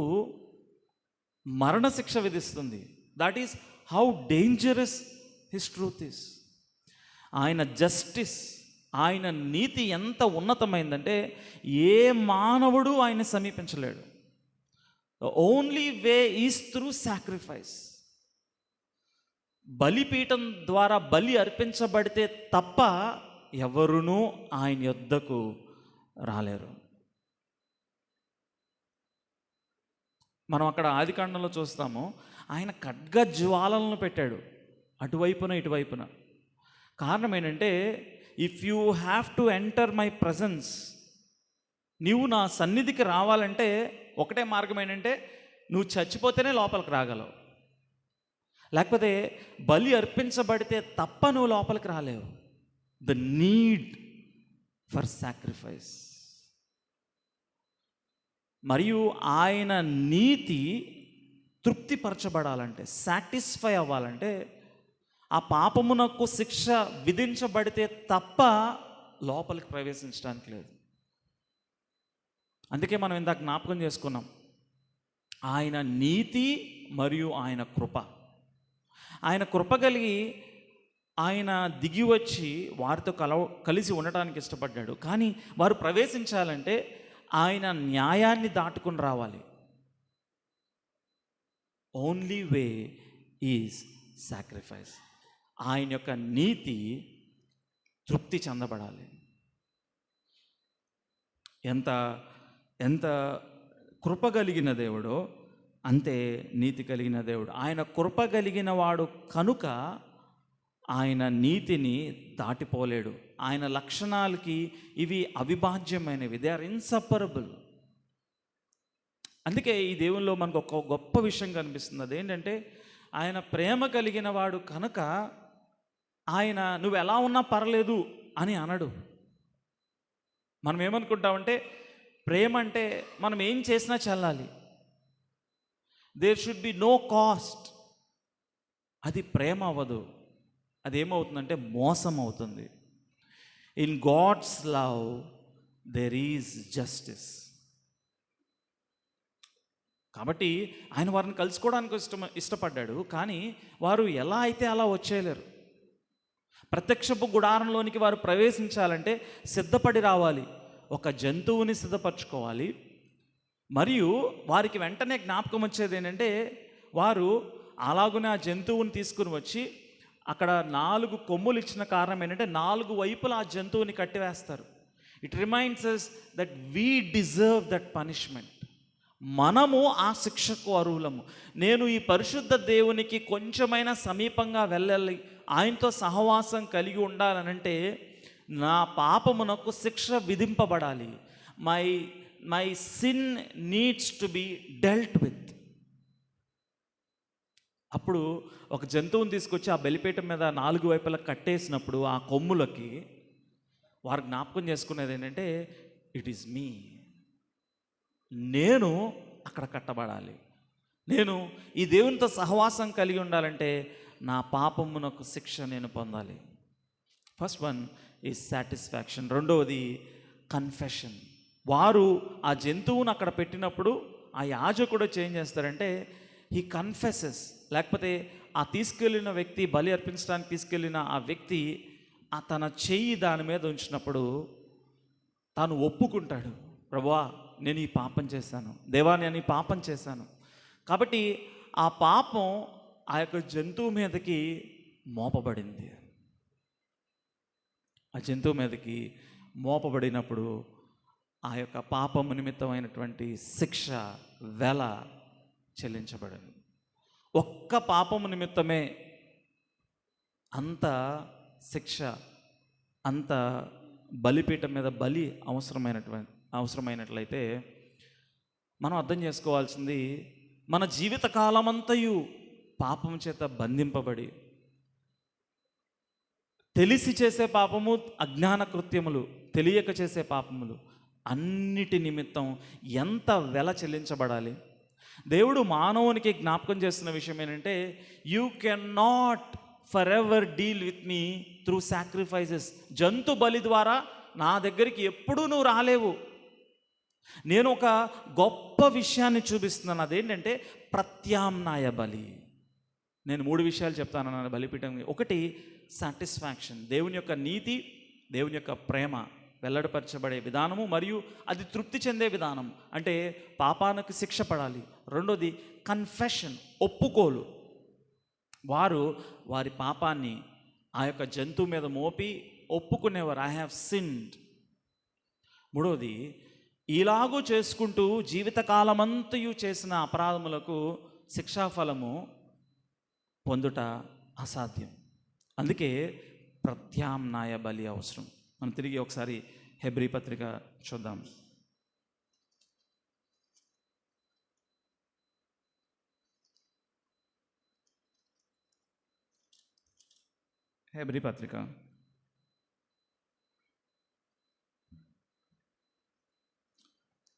మరణశిక్ష విధిస్తుంది. That is how dangerous his truth is. ఆయన జస్టిస్, ఆయన నీతి ఎంత ఉన్నతమైందంటే ఏ మానవుడు ఆయన సమీపించలేడు. The only way is through sacrifice. బలిపీఠం ద్వారా బలి అర్పించబడితే తప్ప ఎవరునూ ఆయన యొద్దకు రాలేరు. మనం అక్కడ ఆదికాండంలో చూస్తాము, ఆయన ఖడ్గ జ్వాలలను పెట్టాడు అటువైపున ఇటువైపున. కారణం ఏంటంటే, if you have to enter my presence, నీవు నా సన్నిధికి రావాలంటే ఒకటే మార్గం ఏంటంటే, నువ్వు చచ్చిపోతేనే లోపలికి రాగలవు, లేకపోతే బలి అర్పించబడితే తప్ప నువ్వు లోపలికి రాలేవు. The need for sacrifice. మరియు ఆయన నీతి తృప్తిపరచబడాలంటే, సాటిస్ఫై అవ్వాలంటే, ఆ పాపమునకు శిక్ష విధించబడితే తప్ప లోపలికి ప్రవేశించడానికి లేదు. అందుకే మనం ఇందాక జ్ఞాపకం చేసుకున్నాం, ఆయన నీతి మరియు ఆయన కృప. ఆయన కృప కలిగి ఆయన దిగి వచ్చి వారితో కలిసి ఉండటానికి ఇష్టపడ్డాడు. కానీ వారు ప్రవేశించాలంటే ఆయన న్యాయాన్ని దాటుకుని రావాలి. Only way is sacrifice. ఆయన యొక్క నీతి తృప్తి చెందబడాలి. ఎంత ఎంత కృప కలిగిన దేవుడో అంతే నీతి కలిగిన దేవుడు. ఆయన కృప కలిగిన వాడు కనుక ఆయన నీతిని దాటిపోలేడు. ఆయన లక్షణాలకి ఇవి అవిభాజ్యమైనవి. They are inseparable. అందుకే ఈ దేవునిలో మనకు ఒక గొప్ప విషయం కనిపిస్తుంది. అదేంటంటే ఆయన ప్రేమ కలిగిన వాడు కనుక ఆయన నువ్వు ఎలా ఉన్నా పర్లేదు అని అనడు. మనం ఏమనుకుంటామంటే ప్రేమ అంటే మనం ఏం చేసినా చల్లాలి, there should be no cost. అది ప్రేమ అవ్వదు. అదేమవుతుందంటే మోసం అవుతుంది. In God's love there is justice. కాబట్టి ఆయన వారిని కలుసుకోవడానికి ఇష్టపడ్డాడు. కానీ వారు ఎలా అయితే అలా వచ్చేయలేరు. ప్రత్యక్షపు గుడారంలోనికి వారు ప్రవేశించాలంటే సిద్ధపడి రావాలి. ఒక జంతువుని సిద్ధపరచుకోవాలి. మరియు వారికి వెంటనే జ్ఞాపకం వచ్చేది ఏంటంటే, వారు అలాగునే ఆ జంతువుని తీసుకుని వచ్చి అక్కడ 4 కొమ్ములు ఇచ్చిన కారణం ఏంటంటే 4 వైపులా ఆ జంతువుని కట్టివేస్తారు. It reminds us that we deserve that punishment. మనము ఆ శిక్షకు అర్హులము. నేను ఈ పరిశుద్ధ దేవునికి కొంచెమైనా సమీపంగా వెళ్ళాలి, ఆయనతో సహవాసం కలిగి ఉండాలనంటే నా పాపమునకు శిక్ష విధింపబడాలి. My sin needs to be dealt with. అప్పుడు ఒక జంతువుని తీసుకొచ్చి ఆ బలిపీఠం మీద 4 వైపులా కట్టేసినప్పుడు ఆ కొమ్ములకి వారు జ్ఞాపకం చేసుకునేది ఏంటంటే ఇట్ ఈస్ మీ. నేను అక్కడ కట్టబడాలి. నేను ఈ దేవునితో సహవాసం కలిగి ఉండాలంటే నా పాపమునకు శిక్ష నేను పొందాలి. First one is satisfaction. రెండవది కన్ఫెషన్. వారు ఆ జంతువును అక్కడ పెట్టినప్పుడు ఆ యాజకుడు ఏం చేస్తారంటే హీ కన్ఫెసెస్, లేకపోతే ఆ తీసుకెళ్ళిన వ్యక్తి, బలి అర్పించడానికి తీసుకెళ్ళిన ఆ వ్యక్తి తన చెయ్యి దాని మీద ఉంచినప్పుడు తాను ఒప్పుకుంటాడు, ప్రభువా నేను ఈ పాపం చేశాను, దేవా నేను ఈ పాపం చేశాను. కాబట్టి ఆ పాపం ఆ యొక్క జంతువు మీదకి మోపబడింది. ఆ జంతువు మీదకి మోపబడినప్పుడు ఆ యొక్క పాపము నిమిత్తమైనటువంటి శిక్ష వెల చెల్లించబడింది. ఒక్క పాపము నిమిత్తమే అంత శిక్ష, అంత బలిపీఠం మీద బలి అవసరమైనట్లయితే మనం అర్థం చేసుకోవాల్సింది, మన జీవిత కాలమంతయు పాపం చేత బంధింపబడి తెలిసి చేసే పాపము, అజ్ఞాన కృత్యములు, తెలియక చేసే పాపములు అన్నిటి నిమిత్తం ఎంత వెల చెల్లించబడాలి. దేవుడు మానవునికి జ్ఞాపకం చేస్తున్న విషయం ఏంటంటే you can not for ever deal with me through sacrifices. జంతు బలి ద్వారా నా దగ్గరికి ఎప్పుడూ నువ్వు రాలేవు. నేను ఒక గొప్ప విషయాన్ని చూపిస్తున్నాను. అదేంటంటే ప్రత్యామ్నాయ బలి. నేను 3 విషయాలు చెప్తాను నా బలిపీఠం. ఒకటి సాటిస్ఫాక్షన్, దేవుని యొక్క నీతి, దేవుని యొక్క ప్రేమ వెల్లడిపరచబడే విధానము, మరియు అది తృప్తి చెందే విధానం, అంటే పాపానికి శిక్ష పడాలి. రెండోది కన్ఫెషన్, ఒప్పుకోలు. వారు వారి పాపాన్ని ఆ యొక్క జంతువు మీద మోపి ఒప్పుకునేవారు, ఐ హ్యావ్ సిన్డ్. మూడోది ఇలాగూ చేసుకుంటూ జీవితకాలమంతయు చేసిన అపరాధములకు శిక్షాఫలము పొందుట అసాధ్యం. అందుకే ప్రత్యామ్నాయ బలి అవసరం. మనం తిరిగి ఒకసారి హెబ్రీ పత్రిక చూద్దాం. హెబ్రీ పత్రిక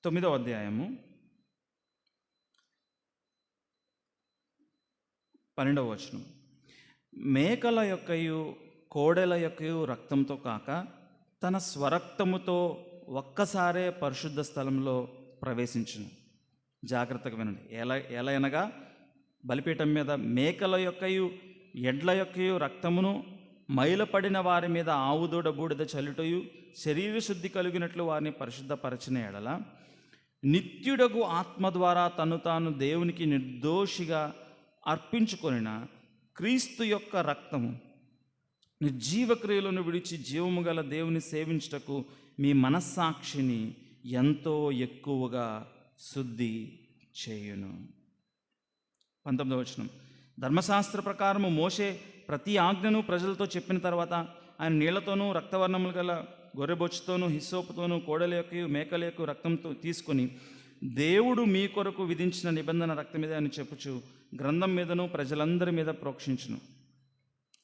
9వ అధ్యాయము 12వ వచనం. మేకల యొక్కయు కోడెల యొక్కయు రక్తంతో కాక తన స్వరక్తముతో ఒక్కసారే పరిశుద్ధ స్థలంలో ప్రవేశించును. జాగ్రత్తగా వినండి. ఎలా అనగా బలిపీఠం మీద మేకల యొక్కయు ఎడ్ల యొక్కయు రక్తమును మైలపడిన వారి మీద ఆవుదూడ బూడిద చల్లుటయు శరీర శుద్ధి కలిగినట్లు వారిని పరిశుద్ధపరచిన ఎడల నిత్యుడగు ఆత్మ ద్వారా తను తాను దేవునికి నిర్దోషిగా అర్పించుకొనిన క్రీస్తు యొక్క రక్తము నిర్జీవ క్రియలను విడిచి జీవము గల దేవుని సేవించుటకు మీ మనస్సాక్షిని ఎంతో ఎక్కువగా శుద్ధి చేయును. 19వ వచనం. ధర్మశాస్త్ర ప్రకారము మోషే ప్రతి ఆజ్ఞను ప్రజలతో చెప్పిన తర్వాత ఆయన నీళ్లతోనూ రక్తవర్ణములు గల గొర్రెబొచ్చుతోనూ హిస్సోపుతోనూ కోడల యొక్క మేకల యొక్క రక్తంతో తీసుకొని దేవుడు మీ కొరకు విధించిన నిబంధన రక్తం మీద అని చెప్పుచు గ్రంథం మీదను ప్రజలందరి మీద ప్రోక్షించును.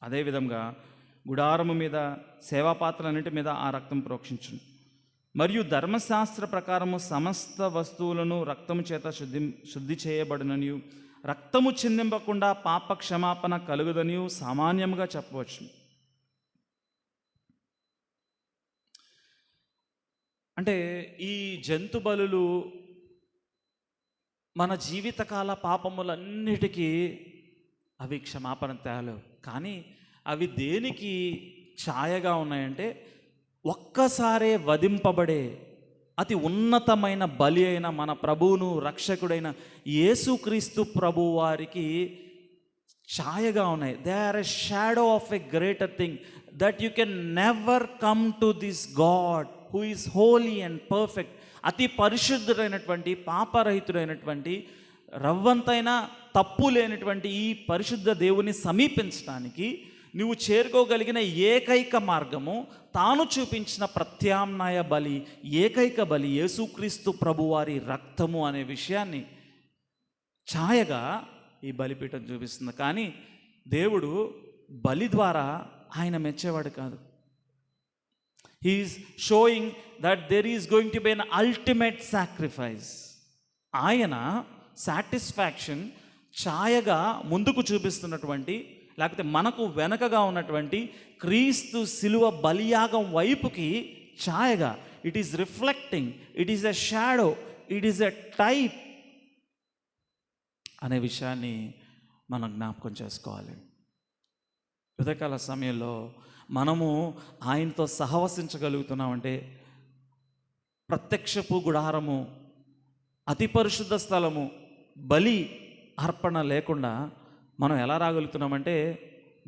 అదేవిధంగా గుడారము మీద సేవాపాత్రలన్నిటి మీద ఆ రక్తం ప్రోక్షించును. మరియు ధర్మశాస్త్ర ప్రకారము సమస్త వస్తువులను రక్తము చేత శుద్ధి చేయబడిననియు రక్తము చిందింపకుండా పాప క్షమాపణ కలుగుదనియు సామాన్యముగా చెప్పవచ్చు. అంటే ఈ జంతు బలులు మన జీవితకాల పాపములన్నిటికీ అవి క్షమాపణ తేలేవు. కానీ అవి దేనికి ఛాయగా ఉన్నాయంటే ఒక్కసారే వధింపబడే అతి ఉన్నతమైన బలి అయిన మన ప్రభువును రక్షకుడైన యేసుక్రీస్తు ప్రభు వారికి ఛాయగా ఉన్నాయి. They are a shadow of a greater thing that you can never come to this God who is holy and perfect. అతి పరిశుద్ధుడైనటువంటి పాపరహితుడైనటువంటి రవ్వంతైన తప్పు లేనటువంటి ఈ పరిశుద్ధ దేవుని సమీపించడానికి నువ్వు చేరుకోగలిగిన ఏకైక మార్గము తాను చూపించిన ప్రత్యామ్నాయ బలి, ఏకైక బలి యేసుక్రీస్తు ప్రభువారి రక్తము అనే విషయాన్ని ఛాయగా ఈ బలిపీఠం చూపిస్తుంది. కానీ దేవుడు బలి ద్వారా ఆయన మెచ్చేవాడు కాదు. He is showing that there is going to be an ultimate sacrifice. ఆయన సాటిస్ఫాక్షన్ ఛాయగా ముందుకు చూపిస్తున్నటువంటి, లేకపోతే మనకు వెనకగా ఉన్నటువంటి క్రీస్తు శిలువ బలియాగం వైపుకి ఛాయగా, it is reflecting, it is a shadow, it is a type అనే విషయాన్ని మనం జ్ఞాపకం చేసుకోవాలి. ఉదయకాల సమయంలో మనము ఆయనతో సహవసించగలుగుతున్నామంటే ప్రత్యక్షపు గుడారము, అతి పరిశుద్ధ స్థలము, బలి అర్పణ లేకుండా మనం ఎలా రాగలుగుతున్నామంటే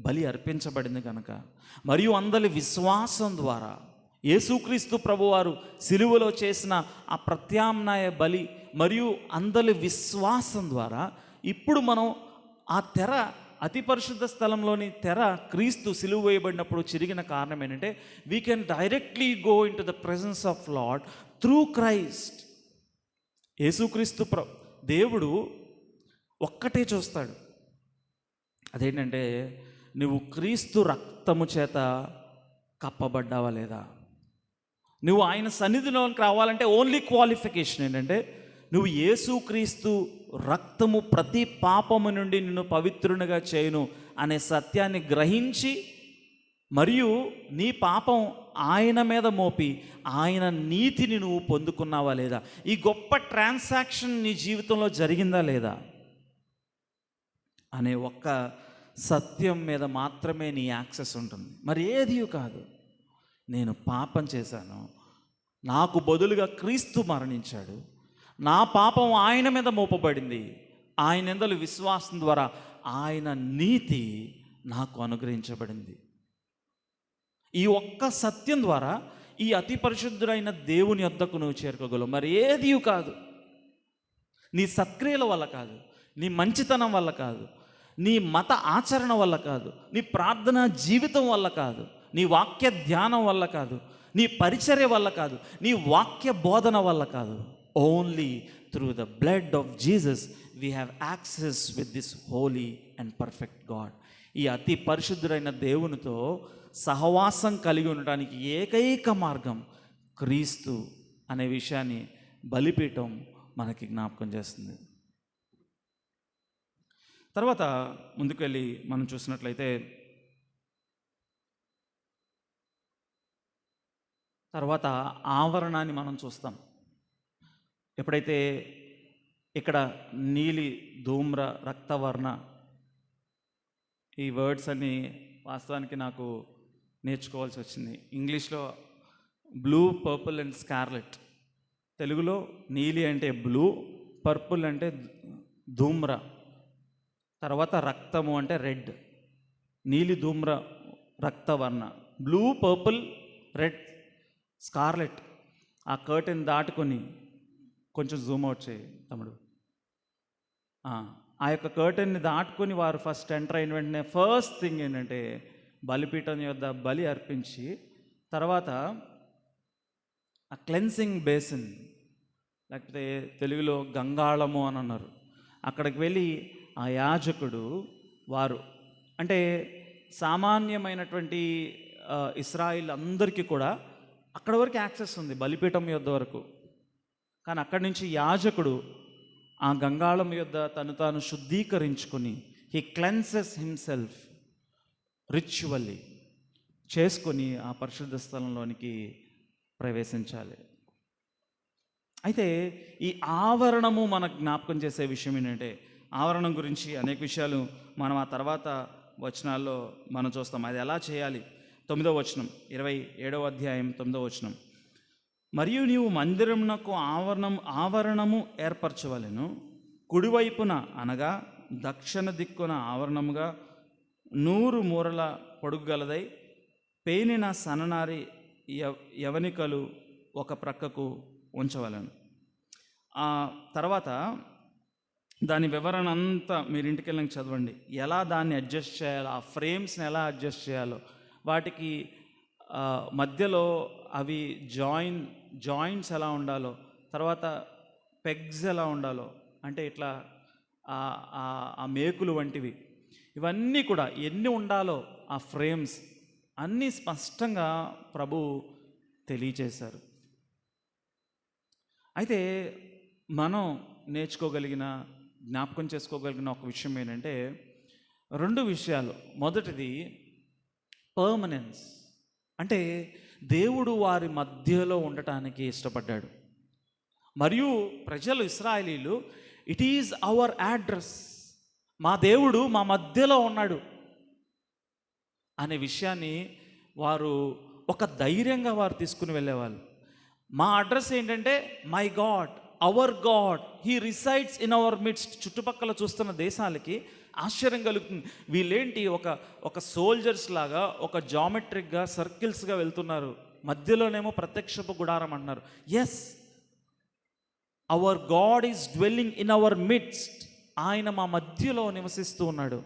బలి అర్పించబడింది కనుక. మరియు అందరి విశ్వాసం ద్వారా యేసుక్రీస్తు ప్రభువారు సిలువలో చేసిన ఆ ప్రత్యామ్నాయ బలి మరియు అందరి విశ్వాసం ద్వారా ఇప్పుడు మనం ఆ తెర, అతి పరిశుద్ధ స్థలంలోని తెర క్రీస్తు సిలువ వేయబడినప్పుడు చిరిగిన కారణం ఏంటంటే we can directly go in to the presence of lord through Christ. యేసుక్రీస్తు దేవుడు ఒక్కటే చూస్తాడు, అదేంటంటే నువ్వు క్రీస్తు రక్తము చేత కప్పబడ్డావా లేదా. నువ్వు ఆయన సన్నిధిలోకి రావాలంటే ఓన్లీ క్వాలిఫికేషన్ ఏంటంటే నువ్వు యేసుక్రీస్తు రక్తము ప్రతి పాపము నుండి నిన్ను పవిత్రునిగా చేయును అనే సత్యాన్ని గ్రహించి, మరియు నీ పాపం ఆయన మీద మోపి ఆయన నీతిని నువ్వు పొందుకున్నావా లేదా, ఈ గొప్ప ట్రాన్సాక్షన్ నీ జీవితంలో జరిగిందా లేదా అనే ఒక్క సత్యం మీద మాత్రమే నీ యాక్సెస్ ఉంటుంది. మరి ఏది కాదు. నేను పాపం చేశాను, నాకు బదులుగా క్రీస్తు మరణించాడు, నా పాపం ఆయన మీద మోపబడింది, ఆయన యందలి విశ్వాసం ద్వారా ఆయన నీతి నాకు అనుగ్రహించబడింది. ఈ ఒక్క సత్యం ద్వారా ఈ అతి పరిశుద్ధుడైన దేవుని వద్దకు నువ్వు చేరుకోగలవు. మరి ఏది కాదు. నీ సత్క్రియల వల్ల కాదు, నీ మంచితనం వల్ల కాదు, నీ మత ఆచరణ వల్ల కాదు, నీ ప్రార్థనా జీవితం వల్ల కాదు, నీ వాక్య ధ్యానం వల్ల కాదు, నీ పరిచర్య వల్ల కాదు, నీ వాక్య బోధన వల్ల కాదు. Only through the blood of Jesus we have access with this Holi and perfect God. ఈ అతి పరిశుద్ధుడైన దేవునితో సహవాసం కలిగి ఉండడానికి ఏకైక మార్గం క్రీస్తు అనే విషయాన్ని బలిపీఠం మనకి జ్ఞాపకం చేస్తుంది. తర్వాత ముందుకు వెళ్ళి మనం చూసినట్లయితే తర్వాత ఆవరణాన్ని మనం చూస్తాం. ఎప్పుడైతే ఇక్కడ నీలి, ధూమ్ర, రక్తవర్ణ ఈ వర్డ్స్ అన్ని వాస్తవానికి నాకు నేర్చుకోవాల్సి వచ్చింది. ఇంగ్లీష్లో బ్లూ, పర్పుల్ అండ్ స్కార్లెట్. తెలుగులో నీలి అంటే బ్లూ, పర్పుల్ అంటే ధూమ్ర, తర్వాత రక్తము అంటే రెడ్. నీలి, ధూమ్ర, రక్తవర్ణ, బ్లూ, పర్పుల్, రెడ్, స్కార్లెట్. ఆ కర్టెన్ దాటుకొని కొంచెం జూమ్ అవుట్ చేయి తమ్ముడు. ఆ యొక్క కర్టెన్ని దాటుకొని వారు ఫస్ట్ ఎంటర్ అయిన వెంటనే ఫస్ట్ థింగ్ ఏంటంటే బలిపీఠం యొద్ద బలి అర్పించి, తర్వాత ఆ క్లెన్సింగ్ బేసిన్, లేకపోతే తెలుగులో గంగాళము అని అన్నారు, అక్కడికి వెళ్ళి ఆ యాజకుడు వారు అంటే సామాన్యమైనటువంటి ఇశ్రాయిల్ అందరికీ కూడా అక్కడ వరకు యాక్సెస్ ఉంది, బలిపీఠం యొద్ద వరకు. కానీ అక్కడి నుంచి యాజకుడు ఆ గంగాళం యొద్ద తను తాను శుద్ధీకరించుకొని హీ క్లెన్సెస్ హిమ్సెల్ఫ్ రిచువల్లీ చేసుకొని ఆ పరిశుద్ధ స్థలంలోనికి ప్రవేశించాలి. అయితే ఈ ఆవరణము మనకు జ్ఞాపకం చేసే విషయం ఏంటంటే, ఆవరణం గురించి అనేక విషయాలు మనం ఆ తర్వాత వచనాల్లో మనం చూస్తాం. అది ఎలా చేయాలి? 9వ వచనం, 27వ అధ్యాయం 9వ వచనం. మరియు నీవు మందిరమునకు ఆవరణము ఏర్పరచవలెను. కుడివైపున అనగా దక్షిణ దిక్కున ఆవరణముగా 100 మూరల పొడుగు గలదై పేనిన సన్ననారి యవనికలు ఒక ప్రక్కకు ఉంచవలను. ఆ తర్వాత దాని వివరణ అంతా మీరు ఇంటికి వెళ్ళి చదవండి. ఎలా దాన్ని అడ్జస్ట్ చేయాలో, ఆ ఫ్రేమ్స్ని ఎలా అడ్జస్ట్ చేయాలో, వాటికి మధ్యలో అవి జాయింట్స్ ఎలా ఉండాలో, తర్వాత పెగ్స్ ఎలా ఉండాలో, అంటే ఇట్లా ఆ మేకులు వంటివి, ఇవన్నీ కూడా ఎన్ని ఉండాలో ఆ ఫ్రేమ్స్ అన్నీ స్పష్టంగా ప్రభు తెలియచేశారు. అయితే మనం నేర్చుకోగలిగిన, జ్ఞాపకం చేసుకోగలిగిన ఒక విషయం ఏంటంటే 2 విషయాలు. మొదటిది పర్మనెన్స్, అంటే దేవుడు వారి మధ్యలో ఉండటానికి ఇష్టపడ్డాడు. మరియు ప్రజలు ఇశ్రాయేలీలు, ఇట్ ఈజ్ అవర్ అడ్రస్, మా దేవుడు మా మధ్యలో ఉన్నాడు అనే విషయాన్ని వారు ఒక ధైర్యంగా వారు తీసుకుని వెళ్ళేవాళ్ళు. మా అడ్రస్ ఏంటంటే my God, hour God, he resides in our midst. చుట్టుపక్కల చూస్తున్న దేశాలకి ఆశ్చర్యం కలుగుతుంది. వీళ్ళేంటి ఒక సోల్జర్స్ లాగా, ఒక జామెట్రిక్గా, సర్కిల్స్గా వెళ్తున్నారు, మధ్యలోనేమో ప్రత్యక్షపు గుడారం అంటున్నారు. Yes, our God is dwelling in our midst. ఆయన మా మధ్యలో నివసిస్తూ ఉన్నాడు.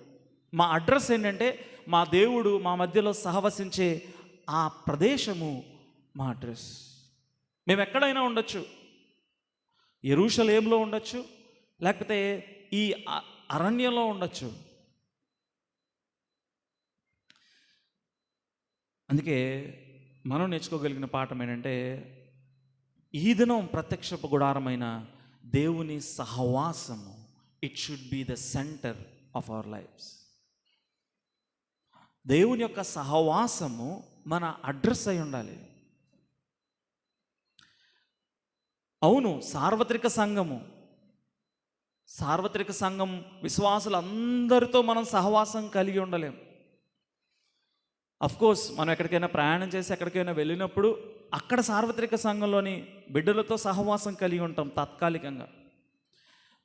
మా అడ్రస్ ఏంటంటే మా దేవుడు మా మధ్యలో సహవసించే ఆ ప్రదేశము మా అడ్రస్. మేము ఎక్కడైనా ఉండొచ్చు, యెరూషలేములో ఉండొచ్చు, లేకపోతే ఈ అరణ్యంలో ఉండొచ్చు. అందుకే మనం నేర్చుకోగలిగిన పాఠం ఏంటంటే, ఈ దినం ప్రత్యక్షపు గుడారమైన దేవుని సహవాసము, it should be the centre of our lives. దేవుని యొక్క సహవాసము మన అడ్రస్ అయి ఉండాలి. అవును, సార్వత్రిక సంఘం విశ్వాసులందరితో మనం సహవాసం కలిగి ఉండలేం. అఫ్కోర్స్ మనం ఎక్కడికైనా ప్రయాణం చేసి ఎక్కడికైనా వెళ్ళినప్పుడు అక్కడ సార్వత్రిక సంఘంలోని బిడ్డలతో సహవాసం కలిగి ఉంటాం తాత్కాలికంగా.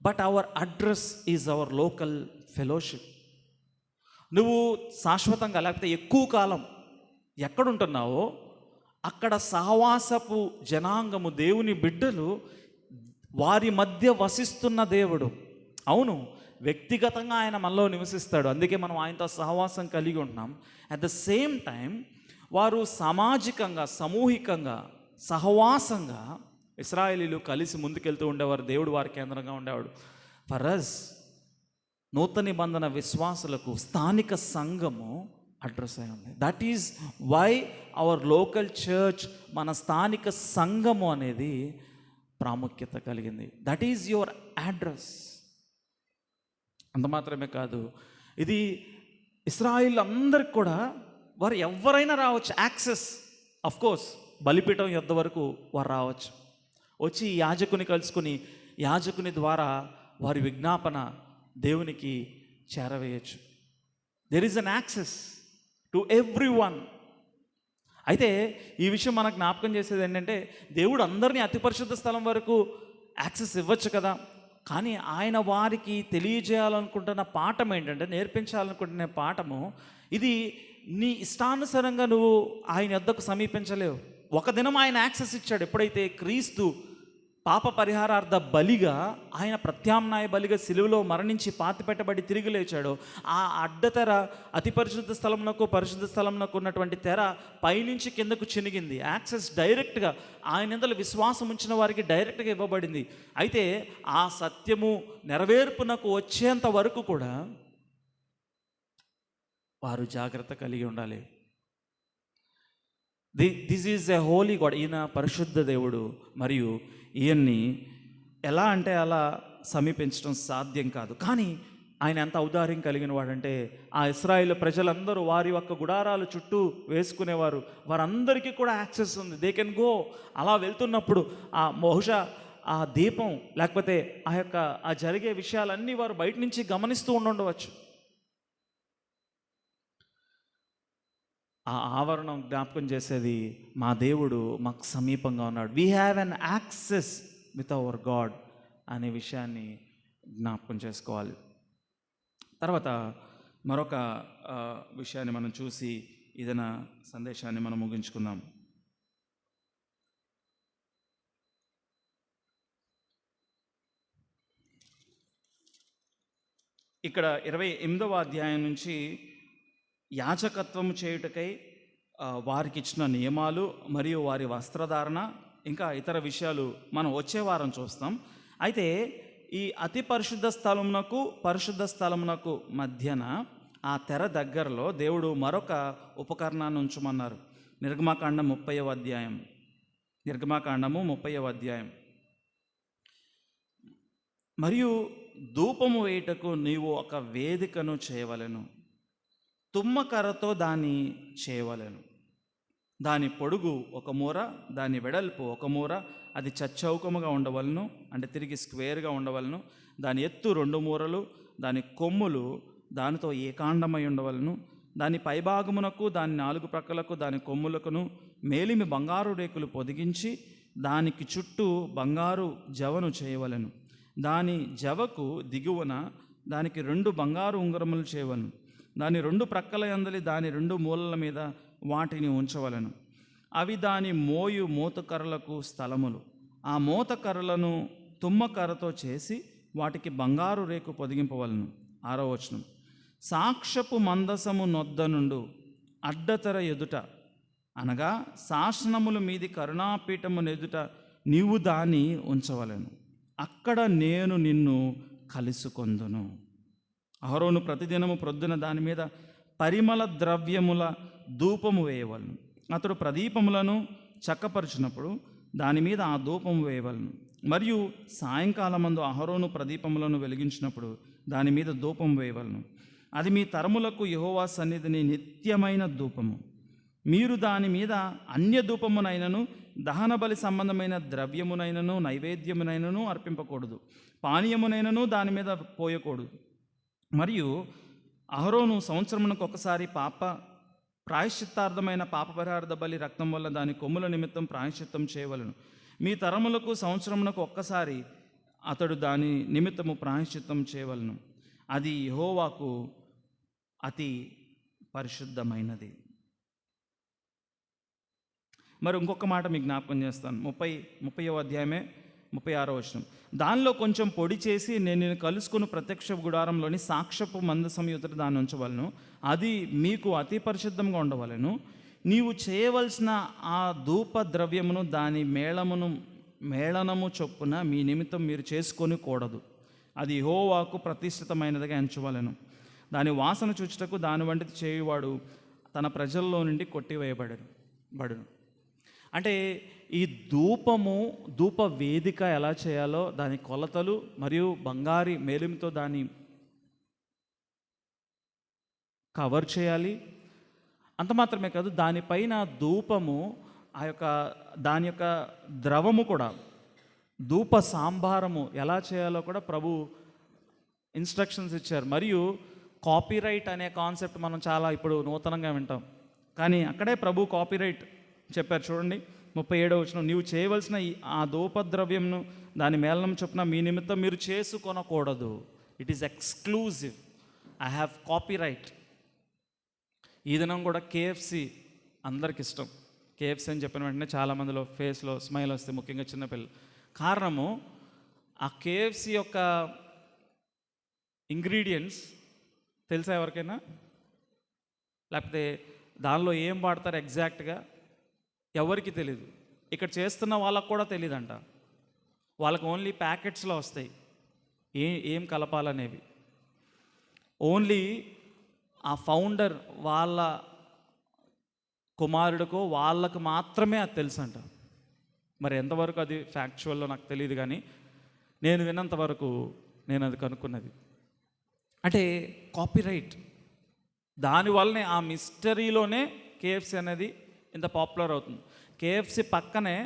But our address is our local fellowship. నువ్వు శాశ్వతంగా లేకపోతే ఎక్కువ కాలం ఎక్కడుంటున్నావో అక్కడ సహవాసపు జనాంగము, దేవుని బిడ్డలు, వారి మధ్య వసిస్తున్న దేవుడు. అవును, వ్యక్తిగతంగా ఆయన మనలో నివసిస్తాడు, అందుకే మనం ఆయనతో సహవాసం కలిగి ఉంటున్నాం. అట్ ద సేమ్ టైం వారు సామాజికంగా, సమూహికంగా, సహవాసంగా ఇశ్రాయేలీలు కలిసి ముందుకెళ్తూ ఉండేవారు. దేవుడు వారి కేంద్రంగా ఉండేవాడు. ఫర్ అస్, నూతన నిబంధన విశ్వాసులకు స్థానిక సంఘము అడ్రస్ అయి ఉంది. That is why our local church, మన స్థానిక సంఘము అనేది ప్రాముఖ్యత కలిగింది. That is your address. అంత మాత్రమే కాదు, ఇది ఇశ్రాయేల్ అందరికి కూడా వారు ఎవరైనా రావచ్చు, యాక్సెస్. అఫ్ కోర్స్ బలిపీఠం యొద్ద వరకు వారు రావచ్చు, వచ్చి యాజకుని కలుసుకుని యాజకుని ద్వారా వారి విజ్ఞాపన దేవునికి చేరవేయచ్చు. There is an access to everyone. అయితే ఈ విషయం మనకు జ్ఞాపకం చేసేది ఏంటంటే, దేవుడు అందరినీ అతి పరిశుద్ధ స్థలం వరకు యాక్సెస్ ఇవ్వచ్చు కదా, కానీ ఆయన వారికి తెలియజేయాలనుకుంటున్న పాఠం ఏంటంటే, నేర్పించాలనుకుంటున్న పాఠము ఇది, నీ ఇష్టానుసారంగా నువ్వు ఆయన యొద్దకు సమీపించలేవు. ఒక దినం ఆయన యాక్సెస్ ఇచ్చాడు. ఎప్పుడైతే క్రీస్తు పాప పరిహారార్థ బలిగా, ఆయన ప్రత్యామ్నాయ బలిగా సిలువలో మరణించి పాతిపెట్టబడి తిరిగి లేచాడో, ఆ అడ్డతెర అతి పరిశుద్ధ స్థలంనకు పరిశుద్ధ స్థలంనకు ఉన్నటువంటి తెర పైనుంచి కిందకు చినిగింది. యాక్సెస్ డైరెక్ట్గా ఆయన యందు విశ్వాసం ఉంచిన వారికి డైరెక్ట్గా ఇవ్వబడింది. అయితే ఆ సత్యము నెరవేర్పునకు వచ్చేంత వరకు కూడా వారు జాగ్రత్త కలిగి ఉండాలి. This is a Holi God. ఈయన పరిశుద్ధ దేవుడు, మరియు ఈయన్ని ఎలా అంటే అలా సమీపించడం సాధ్యం కాదు. కానీ ఆయన ఎంత ఔదార్యం కలిగిన వాడంటే, ఆ ఇశ్రాయేలు ప్రజలందరూ వారి యొక్క గుడారాలు చుట్టూ వేసుకునేవారు, వారందరికీ కూడా యాక్సెస్ ఉంది. They can go. అలా వెళ్తున్నప్పుడు బహుశా ఆ దీపం లేకపోతే ఆ జరిగే విషయాలన్నీ వారు బయట నుంచి గమనిస్తూ ఉండవచ్చు. ఆ ఆవరణం జ్ఞాపకం చేసేది, మా దేవుడు మాకు సమీపంగా ఉన్నాడు. We have an access with our God అనే విషయాన్ని జ్ఞాపకం చేసుకోవాలి. తర్వాత మరొక విషయాన్ని మనం చూసి ఏదైనా సందేశాన్ని మనం ముగించుకుందాం. ఇక్కడ 28వ అధ్యాయం నుంచి యాజకత్వము చేయుటకై వారికి ఇచ్చిన నియమాలు మరియు వారి వస్త్రధారణ ఇంకా ఇతర విషయాలు మనం వచ్చే వారం చూస్తాం. అయితే ఈ అతి పరిశుద్ధ స్థలమునకు మధ్యన ఆ తెర దగ్గరలో దేవుడు మరొక ఉపకరణాన్ని ఉంచమన్నారు. నిర్గమాకాండం 30వ అధ్యాయం. మరియు ధూపము వేయుటకు నీవు ఒక వేదికను చేయవలెను, తుమ్మకర్రతో దాన్ని చేయవలెను. దాని పొడుగు ఒక మూర, దాని వెడల్పు ఒక మూర, అది చచ్చౌకముగా ఉండవలను, అంటే తిరిగి స్క్వేర్గా ఉండవలను. దాని ఎత్తు 2 మూరలు, దాని కొమ్ములు దానితో ఏకాండమై ఉండవలను. దాని పైభాగమునకు దాని 4 ప్రక్కలకు దాని కొమ్ములకును మేలిమి బంగారు రేకులు పొదిగించి దానికి చుట్టూ బంగారు జవను చేయవలెను. దాని జవకు దిగువన దానికి 2 బంగారు ఉంగరములు చేయవలను. దాని 2 ప్రక్కల యందలి దాని 2 మూలల మీద వాటిని ఉంచవలను. అవి దాని మూతకర్రలకు స్థలములు. ఆ మూతకర్రలను తుమ్మకర్రతో చేసి వాటికి బంగారు రేకు పొదిగింపవలను. 6వ వచనం. సాక్ష్యపు మందసము నొద్ద నుండు అడ్డతెర ఎదుట, అనగా శాసనముల మీది కరుణాపీఠము ఎదుట నీవు దాన్ని ఉంచవలను. అక్కడ నేను నిన్ను కలుసుకొందును. అహరోను ప్రతిదినము ప్రొద్దున దాని మీద పరిమళ ద్రవ్యముల ధూపము వేయవలను. అతడు ప్రదీపములను చక్కపరిచినప్పుడు దాని మీద ఆ ధూపము వేయవలను. మరియు సాయంకాలమందు అహరోను ప్రదీపములను వెలిగించినప్పుడు దాని మీద ధూపం వేయవలను. అది మీ తరములకు యెహోవా సన్నిధిని నిత్యమైన ధూపము. మీరు దాని మీద అన్య ధూపమునైనను దహన బలి సంబంధమైన ద్రవ్యమునైనను నైవేద్యమునైనను అర్పింపకూడదు, పానీయమునైనను దాని మీద పోయకూడదు. మరియు అహరోను సంవత్సరమునకు ఒకసారి ప్రాయశ్చిత్తార్థమైన పాప పరిహారార్థ బలి రక్తం వల్ల దాని కొమ్ముల నిమిత్తం ప్రాయశ్చిత్తం చేయవలను. మీ తరములకు సంవత్సరమునకు ఒక్కసారి అతడు దాని నిమిత్తము ప్రాయశ్చిత్తం చేయవలను. అది యెహోవాకు అతి పరిశుద్ధమైనది. మరి ఇంకొక మాట మీకు జ్ఞాపకం చేస్తాను. 30వ అధ్యాయమే 36వ వచనం. దానిలో కొంచెం పొడి చేసి నేను కలుసుకుని ప్రత్యక్ష గుడారంలోని సాక్ష్యపు మందసం ఎదుట దాన్ని ఉంచవలను. అది మీకు అతి పరిశుద్ధంగా ఉండవలను. నీవు చేయవలసిన ఆ ధూప ద్రవ్యమును దాని మేళనము చొప్పున మీ నిమిత్తం మీరు చేసుకొని కూడదు. అది యెహోవాకు ప్రతిష్ఠితమైనదిగా ఎంచవలను. దాని వాసన చూచుటకు దాని వంటిది చేయువాడు తన ప్రజల్లో నుండి కొట్టివేయబడును. అంటే ఈ ధూప వేదిక ఎలా చేయాలో దాని కొలతలు మరియు బంగారి మేలిమితో దాన్ని కవర్ చేయాలి. అంత మాత్రమే కాదు, దానిపైన ధూపము దాని యొక్క ద్రవము కూడా, ధూప సాంబారము ఎలా చేయాలో కూడా ప్రభు ఇన్స్ట్రక్షన్స్ ఇచ్చారు. మరియు కాపీరైట్ అనే కాన్సెప్ట్ మనం చాలా ఇప్పుడు నూతనంగా వింటాం, కానీ అక్కడే ప్రభు కాపీరైట్ చెప్పారు. చూడండి 37వ వచనం, నీవు చేయవలసిన ఆ ధూపద్రవ్యంను దాని మేళనం చొప్పున మీ నిమిత్తం మీరు చేసుకొనకూడదు. It is exclusive. I have copyright. ఈ దినం కూడా కేఎఫ్సి అందరికి ఇష్టం. కేఎఫ్సి అని చెప్పిన వెంటనే చాలామందిలో ఫేస్లో స్మైల్ వస్తే, ముఖ్యంగా చిన్నపిల్లలు. కారణము ఆ కేఎఫ్సి యొక్క ఇంగ్రీడియంట్స్ తెలుసా ఎవరికైనా? లేకపోతే దానిలో ఏం వాడతారు ఎగ్జాక్ట్గా ఎవరికి తెలీదు. ఇక్కడ చేస్తున్న వాళ్ళకు కూడా తెలియదంట. వాళ్ళకు ఓన్లీ ప్యాకెట్స్లో వస్తాయి ఏం కలపాలనేవి. ఓన్లీ ఆ ఫౌండర్ వాళ్ళ కుమారుడికో వాళ్ళకు మాత్రమే అది తెలుసు అంట. మరి ఎంతవరకు అది ఫ్యాక్చువల్లో నాకు తెలియదు, కానీ నేను విన్నంతవరకు నేను అది కనుక్కున్నది. అంటే కాపీరైట్, దానివల్లనే ఆ మిస్టరీలోనే కేఎఫ్సి అనేది ఇంత పాపులర్ అవుతుంది. కేఎఫ్సి పక్కనే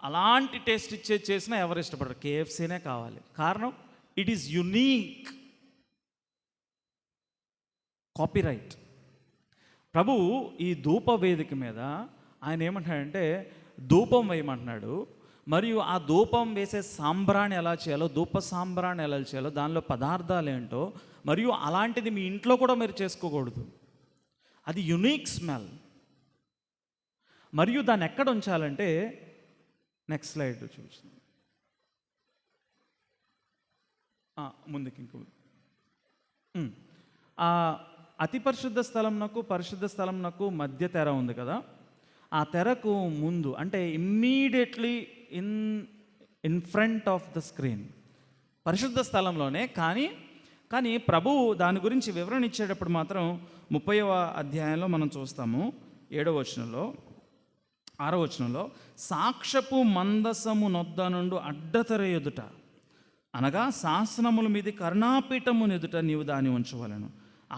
అలాంటి టేస్ట్ చేసినా ఎవరు ఇష్టపడరు, కేఎఫ్సీనే కావాలి. కారణం ఇట్ ఈస్ యునీక్. కాపీరైట్. ప్రభు ఈ ధూప వేదిక మీద ఆయన ఏమంటున్నాడంటే ధూపం వేయమంటున్నాడు. మరియు ఆ ధూపం వేసే సాంబ్రాణి ఎలా చేయాలో, ధూప సాంబ్రాణి ఎలా చేయాలో, దానిలో పదార్థాలు ఏంటో, మరియు అలాంటిది మీ ఇంట్లో కూడా మీరు చేసుకోకూడదు. అది యునీక్ స్మెల్. మరియు దాన్ని ఎక్కడ ఉంచాలంటే, నెక్స్ట్ స్లైడ్ చూస్తుంది, ముందుకి ఇంకో అతి పరిశుద్ధ స్థలంనకు పరిశుద్ధ స్థలంనకు మధ్య తెర ఉంది కదా, ఆ తెరకు ముందు అంటే immediately in front of the screen, పరిశుద్ధ స్థలంలోనే. కానీ ప్రభువు దాని గురించి వివరణ ఇచ్చేటప్పుడు మాత్రం 30వ అధ్యాయంలో మనం చూస్తాము 7వ వచనంలో 6వ వచనంలో, సాక్ష్యపు మందసము నొద్ద నుండి అడ్డతెర ఎదుట, అనగా శాసనముల మీది కరుణాపీఠము ఎదుట నీవు దాన్ని ఉంచవలను,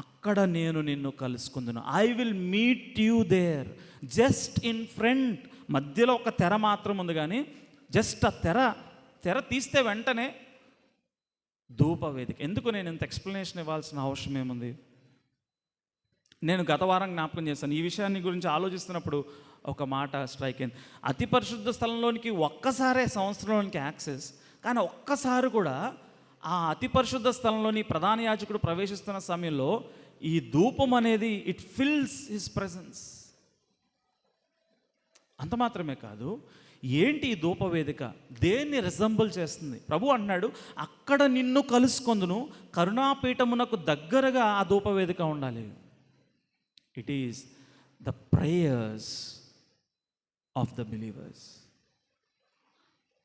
అక్కడ నేను నిన్ను కలుసుకుందును. I will meet you there. Just in front, మధ్యలో ఒక తెర మాత్రం ఉంది, కానీ జస్ట్ ఆ తెర తీస్తే వెంటనే ధూప వేదిక. ఎందుకు నేను ఇంత ఎక్స్ప్లెనేషన్ ఇవ్వాల్సిన అవసరం ఏముంది? నేను గత వారం జ్ఞాపకం చేశాను. ఈ విషయాన్ని గురించి ఆలోచిస్తున్నప్పుడు ఒక మాట స్ట్రైక్ అయింది. అతి పరిశుద్ధ స్థలంలోనికి ఒక్కసారే సంవత్సరంలోనికి యాక్సెస్, కానీ ఒక్కసారి కూడా ఆ అతి పరిశుద్ధ స్థలంలోని ప్రధాన యాజకుడు ప్రవేశిస్తున్న సమయంలో ఈ ధూపం అనేది ఇట్ ఫిల్స్ హిస్ ప్రెజెన్స్. అంత మాత్రమే కాదు, ఏంటి ఈ ధూపవేదిక, దేన్ని రిజంబుల్ చేస్తుంది? ప్రభు అంటున్నాడు, అక్కడ నిన్ను కలుసుకొందును, కరుణాపీఠమునకు దగ్గరగా ఆ ధూపవేదిక ఉండాలి. It is the prayers of the believers.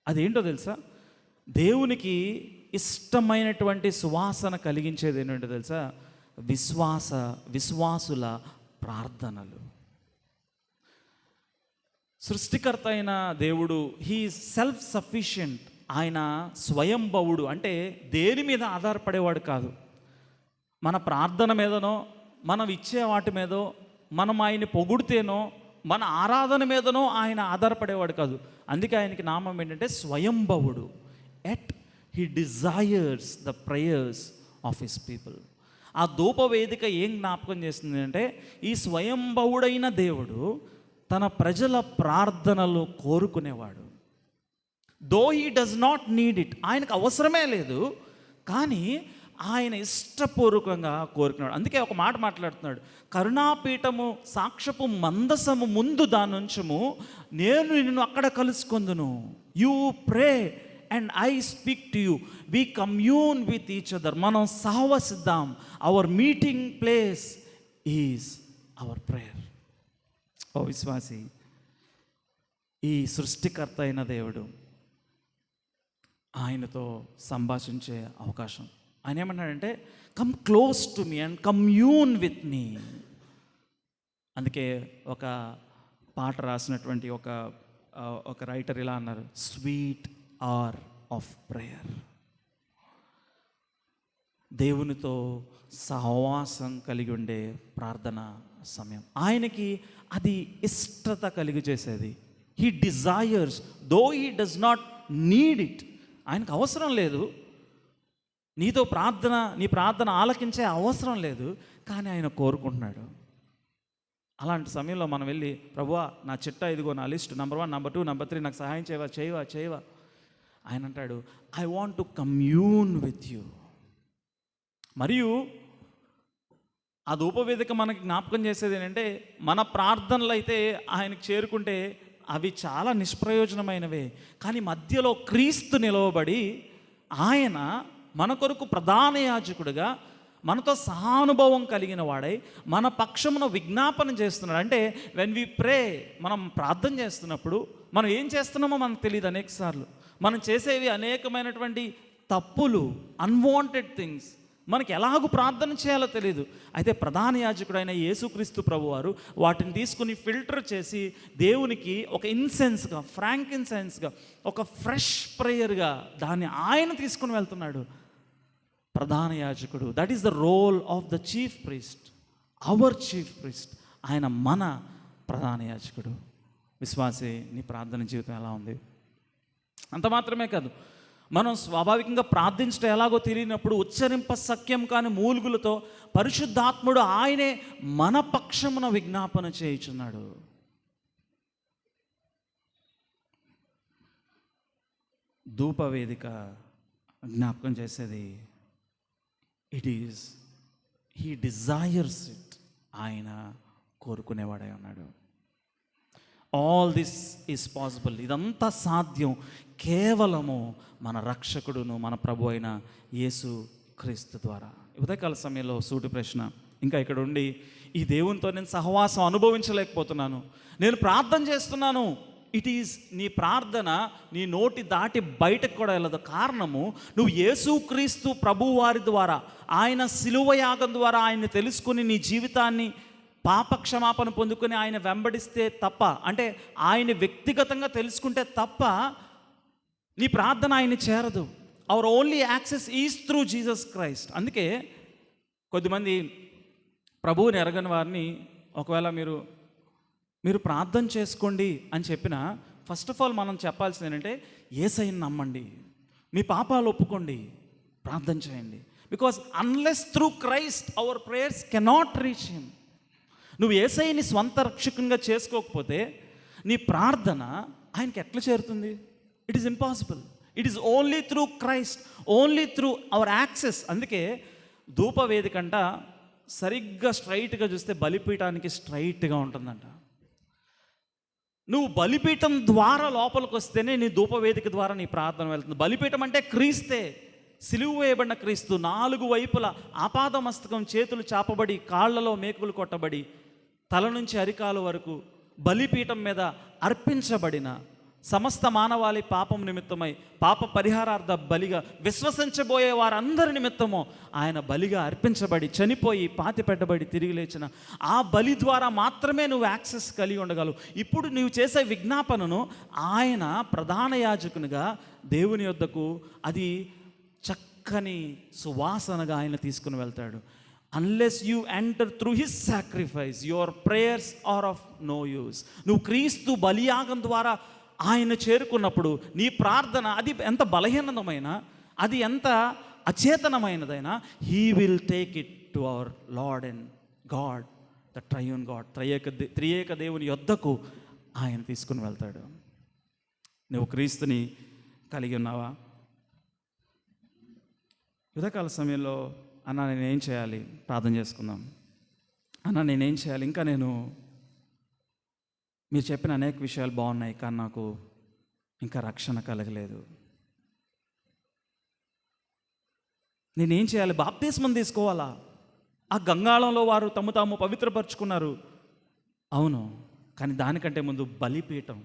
అదేంటో తెలుసా? దేవునికి ఇష్టమైనటువంటి సువాసన కలిగించేది ఏంటంటే తెలుసా? విశ్వాసుల ప్రార్థనలు. సృష్టికర్త అయిన దేవుడు హీ సెల్ఫ్ సఫిషియంట్. ఆయన స్వయంభవుడు, అంటే దేని మీద ఆధారపడేవాడు కాదు. మన ప్రార్థన మీదనో, మనం ఇచ్చే వాటి మీదో, మనం ఆయన్ని పొగుడితేనో, మన ఆరాధన మీదనో ఆయన ఆధారపడేవాడు కాదు. అందుకే ఆయనకి నామం ఏంటంటే స్వయంభవుడు. Yet he desires the prayers of his people. ఆ ధూపవేదిక ఏం జ్ఞాపకం చేస్తుంది అంటే, ఈ స్వయంభవుడైన దేవుడు తన ప్రజల ప్రార్థనలు కోరుకునేవాడు. Though he does not need it, ఆయనకు అవసరమే లేదు, కానీ ఆయన ఇష్టపూర్వకంగా కోరుకున్నాడు. అందుకే ఒక మాట మాట్లాడుతున్నాడు, కరుణాపీఠము సాక్ష్యపు మందసము ముందు దాని నుంచము, నేను నిన్ను అక్కడ కలుసుకొందును. You pray and I speak to you, we commune with each other. మనం సహవసిద్దాం. Our meeting place is our prayer. ఓ విశ్వాసి, ఈ సృష్టికర్త అయిన దేవుడు, ఆయనతో సంభాషించే అవకాశం. ఆయన ఏమన్నాడంటే, come close to me and commune with me. అందుకే ఒక పాట రాసినటువంటి ఒక రైటర్ ఇలా అన్నారు, స్వీట్ ఆర్ ఆఫ్ ప్రేయర్. దేవునితో సహవాసం కలిగి ఉండే ప్రార్థన సమయం. ఆయనకి అది ఇష్టత కలిగి చేసేది. He desires though he does not need it. ఆయనకు అవసరం లేదు, నీతో నీ ప్రార్థన ఆలకించే అవసరం లేదు, కానీ ఆయన కోరుకుంటున్నాడు. అలాంటి సమయంలో మనం వెళ్ళి, ప్రభువా నా చిట్టా ఇదిగో, నా లిస్ట్, నెంబర్ 1, నెంబర్ 2, నెంబర్ 3 నాకు సహాయం చేయవా. ఆయన అంటాడు, I want to commune with you. మరియు ఆ ధూపవేదిక మనకి జ్ఞాపకం చేసేది ఏంటంటే, మన ప్రార్థనలు అయితే ఆయనకు చేరుకుంటే అవి చాలా నిష్ప్రయోజనమైనవే. కానీ మధ్యలో క్రీస్తు నిలవబడి ఆయన మన కొరకు ప్రధాన యాజకుడిగా మనతో సహానుభవం కలిగిన వాడై మన పక్షమున విజ్ఞాపన చేస్తున్నాడు. అంటే వెన్ వి ప్రే, మనం ప్రార్థన చేస్తున్నప్పుడు మనం ఏం చేస్తున్నామో మనకు తెలియదు. అనేకసార్లు మనం చేసేవి అనేకమైనటువంటి తప్పులు, అన్వాంటెడ్ థింగ్స్, మనకి ఎలాగూ ప్రార్థన చేయాలో తెలియదు. అయితే ప్రధాన యాజకుడైన యేసుక్రీస్తు ప్రభువారు వాటిని తీసుకుని ఫిల్టర్ చేసి దేవునికి ఒక ఇన్సెన్స్గా, ఫ్రాంకిన్సెన్స్గా, ఒక ఫ్రెష్ ప్రేయర్గా దాన్ని ఆయన తీసుకుని వెళ్తున్నాడు. ప్రధాన యాజకుడు, that is the role of the chief priest, our chief priest. ఆయన మన ప్రధాన యాజకుడు. విశ్వాసే, నీ ప్రార్థన జీవితం ఎలా ఉంది? అంత మాత్రమే కాదు, మనం స్వాభావికంగా ప్రార్థించడం ఎలాగో తెలియనప్పుడు ఉచ్చరింప సఖ్యం కాని మూలుగులతో పరిశుద్ధాత్ముడు ఆయనే మన పక్షమున విజ్ఞాపన చేయుచున్నాడు. ధూపవేదిక జ్ఞాపకం చేసేది, హీ డిజైర్స్ ఇట్. ఆయన కోరుకునేవాడై ఉన్నాడు. All this is possible. ఇదంతా సాధ్యం కేవలము మన రక్షకుడును మన ప్రభు అయిన యేసు క్రీస్తు ద్వారా. ఉదయకాల సమయంలో సూటి ప్రశ్న, ఇంకా ఇక్కడ ఉండి ఈ దేవునితో నేను సహవాసం అనుభవించలేకపోతున్నాను, నేను ప్రార్థన చేస్తున్నాను, ఇట్ ఈజ్, నీ ప్రార్థన నీ నోటి దాటి బయటకు కూడా వెళ్ళదు. కారణము, నువ్వు యేసుక్రీస్తు ప్రభు వారి ద్వారా, ఆయన శిలువ యాగం ద్వారా ఆయన్ని తెలుసుకుని నీ జీవితాన్ని పాపక్షమాపణ పొందుకొని ఆయన వెంబడిస్తే తప్ప, అంటే ఆయన వ్యక్తిగతంగా తెలుసుకుంటే తప్ప నీ ప్రార్థన ఆయన చేరదు. Our only access is through Jesus Christ. అందుకే కొద్దిమంది ప్రభువుని ఎరగని వారిని ఒకవేళ మీరు ప్రార్థన చేసుకోండి అని చెప్పినా, ఫస్ట్ ఆఫ్ ఆల్ మనం చెప్పాల్సింది ఏంటంటే, యేసయ్యని నమ్మండి, మీ పాపాలు ఒప్పుకోండి, ప్రార్థన చేయండి. Because unless through Christ our prayers cannot reach him. నువ్వు యేసయ్యని స్వంత రక్షకంగా చేసుకోకపోతే నీ ప్రార్థన ఆయనకి ఎట్లా చేరుతుంది? It is impossible. It is only through Christ, only through our access. అందుకే ధూపవేదిక అంట సరిగ్గా స్ట్రైట్గా చూస్తే బలిపీఠానికి స్ట్రైట్గా ఉంటుందంట. నువ్వు బలిపీఠం ద్వారా లోపలికి వస్తేనే నీ ధూపవేదిక ద్వారా నీ ప్రార్థన వెళ్తుంది. బలిపీఠం అంటే క్రీస్తే, సిలువ వేయబడిన క్రీస్తు, 4 వైపుల ఆపాదమస్తకం, చేతులు చాపబడి, కాళ్లలో మేకులు కొట్టబడి, తల నుంచి అరికాల వరకు బలిపీఠం మీద అర్పించబడిన సమస్త మానవాళి పాపం నిమిత్తమై పాప పరిహారార్థ బలిగా విశ్వసించబోయే వారందరి నిమిత్తము ఆయన బలిగా అర్పించబడి, చనిపోయి, పాతిపెట్టబడి, తిరిగి లేచిన ఆ బలి ద్వారా మాత్రమే నువ్వు యాక్సెస్ కలిగి ఉండగలవు. ఇప్పుడు నువ్వు చేసే విజ్ఞాపనను ఆయన ప్రధాన యాజకునిగా దేవుని యొద్దకు అది చక్కని సువాసనగా ఆయన తీసుకుని వెళ్తాడు. Unless you enter through his sacrifice, your prayers are of no use. నువ్వు క్రీస్తు బలియాగం ద్వారా ఆయన చేరుకున్నప్పుడు నీ ప్రార్థన అది ఎంత బలహీనమైనా, అది ఎంత అచేతనమైనదైనా, he will take it to our Lord and God, the triune God, త్రియేక దేవుని యొద్దకు ఆయన తీసుకుని వెళ్తాడు. నువ్వు క్రీస్తుని కలిగి ఉన్నావా? ఉదయకాల సమయంలో, అన్న నేనేం చేయాలి? ప్రార్థన చేసుకుందాం. అన్న నేనేం చేయాలి? ఇంకా మీరు చెప్పిన అనేక విషయాలు బాగున్నాయి, కానీ నాకు ఇంకా రక్షణ కలగలేదు. నేనేం చేయాలి? బాప్తిస్మం తీసుకోవాలా? ఆ గంగాళంలో వారు తాము పవిత్రపరుచుకున్నారు, అవును, కానీ దానికంటే ముందు బలిపీఠం.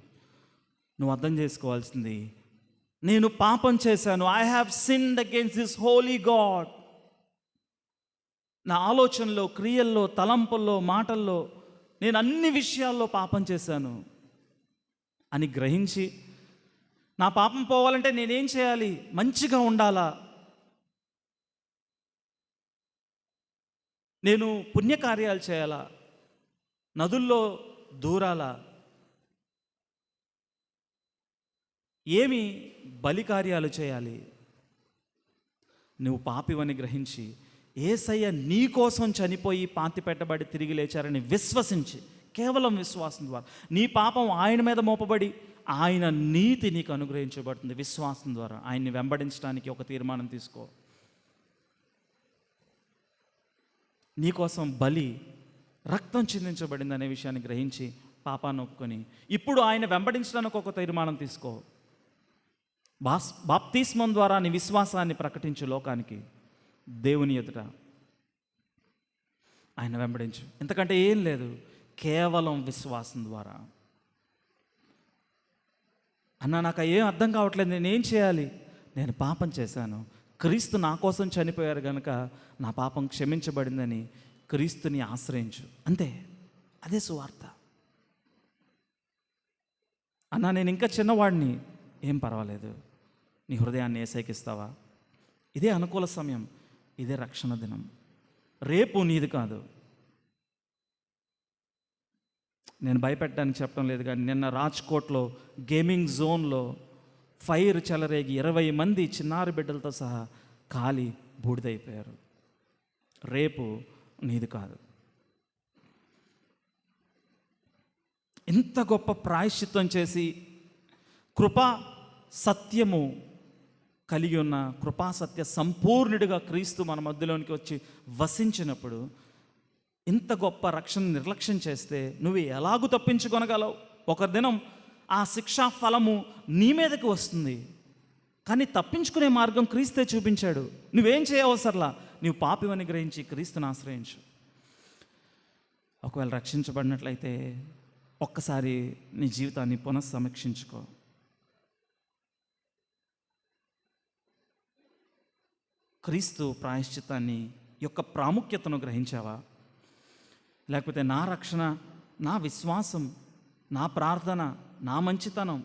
నువ్వు అర్థం చేసుకోవాల్సింది, నేను పాపం చేశాను, I have sinned against this Holi God. నా ఆలోచనలో, క్రియల్లో, తలంపుల్లో, మాటల్లో నేను అన్ని విషయాల్లో పాపం చేశాను అని గ్రహించి, నా పాపం పోవాలంటే నేనేం చేయాలి? మంచిగా ఉండాలా? నేను పుణ్యకార్యాలు చేయాలా, నదుల్లో దూరాలా, ఏమి బలికార్యాలు చేయాలి? నువ్వు పాపివని గ్రహించి యేసయ్య నీ కోసం చనిపోయి పాతి పెట్టబడి తిరిగి లేచారని విశ్వసించి, కేవలం విశ్వాసం ద్వారా నీ పాపం ఆయన మీద మోపబడి ఆయన నీతి నీకు అనుగ్రహించబడుతుంది. విశ్వాసం ద్వారా ఆయన్ని వెంబడించడానికి ఒక తీర్మానం తీసుకో. నీకోసం బలి, రక్తం చిందించబడింది అనే విషయాన్ని గ్రహించి పాపాన్ని ఒప్పుకొని ఇప్పుడు ఆయన వెంబడించడానికి ఒక తీర్మానం తీసుకో. బాప్తిస్మం ద్వారా నీ విశ్వాసాన్ని ప్రకటించు లోకానికి, దేవుని ఎదుట ఆయన వెంబడించు. ఎందుకంటే ఏం లేదు, కేవలం విశ్వాసం ద్వారా. అన్న నాకు ఏం అర్థం కావట్లేదు, నేనేం చేయాలి? నేను పాపం చేశాను, క్రీస్తు నా కోసం చనిపోయారు కనుక నా పాపం క్షమించబడిందని క్రీస్తుని ఆశ్రయించు, అంతే. అదే సువార్త. అన్న నేను ఇంకా చిన్నవాడిని, ఏం పర్వాలేదు, నీ హృదయాన్ని ఏసైకిస్తావా? ఇదే అనుకూల సమయం, ఇదే రక్షణ దినం. రేపు నీది కాదు. నేను భయపెట్టడానికి చెప్పడం లేదు, కానీ నిన్న రాజ్కోట్లో గేమింగ్ జోన్లో ఫైర్ చెలరేగి 20 మంది చిన్నారి బిడ్డలతో సహా కాలి బూడిదైపోయారు. రేపు నీది కాదు. ఇంత గొప్ప ప్రాయశ్చిత్తం చేసి కృపా సత్యము కలిగి ఉన్న కృపాసత్య సంపూర్ణుడిగా క్రీస్తు మన మధ్యలోనికి వచ్చి వసించినప్పుడు ఇంత గొప్ప రక్షణ నిర్లక్ష్యం చేస్తే నువ్వు ఎలాగూ తప్పించుకొనగలవు? ఒక దినం ఆ శిక్షా ఫలము నీ మీదకి వస్తుంది, కానీ తప్పించుకునే మార్గం క్రీస్తే చూపించాడు. నువ్వేం చేయవసరలా, నువ్వు పాపివని గ్రహించి క్రీస్తుని ఆశ్రయించు. ఒకవేళ రక్షించబడినట్లయితే ఒక్కసారి నీ జీవితాన్ని పునఃసమీక్షించుకో. క్రీస్తు ప్రాయశ్చిత్తాన్ని యొక్క ప్రాముఖ్యతను గ్రహించావా? లేకపోతే నా రక్షణ, నా విశ్వాసం, నా ప్రార్థన, నా మంచితనం,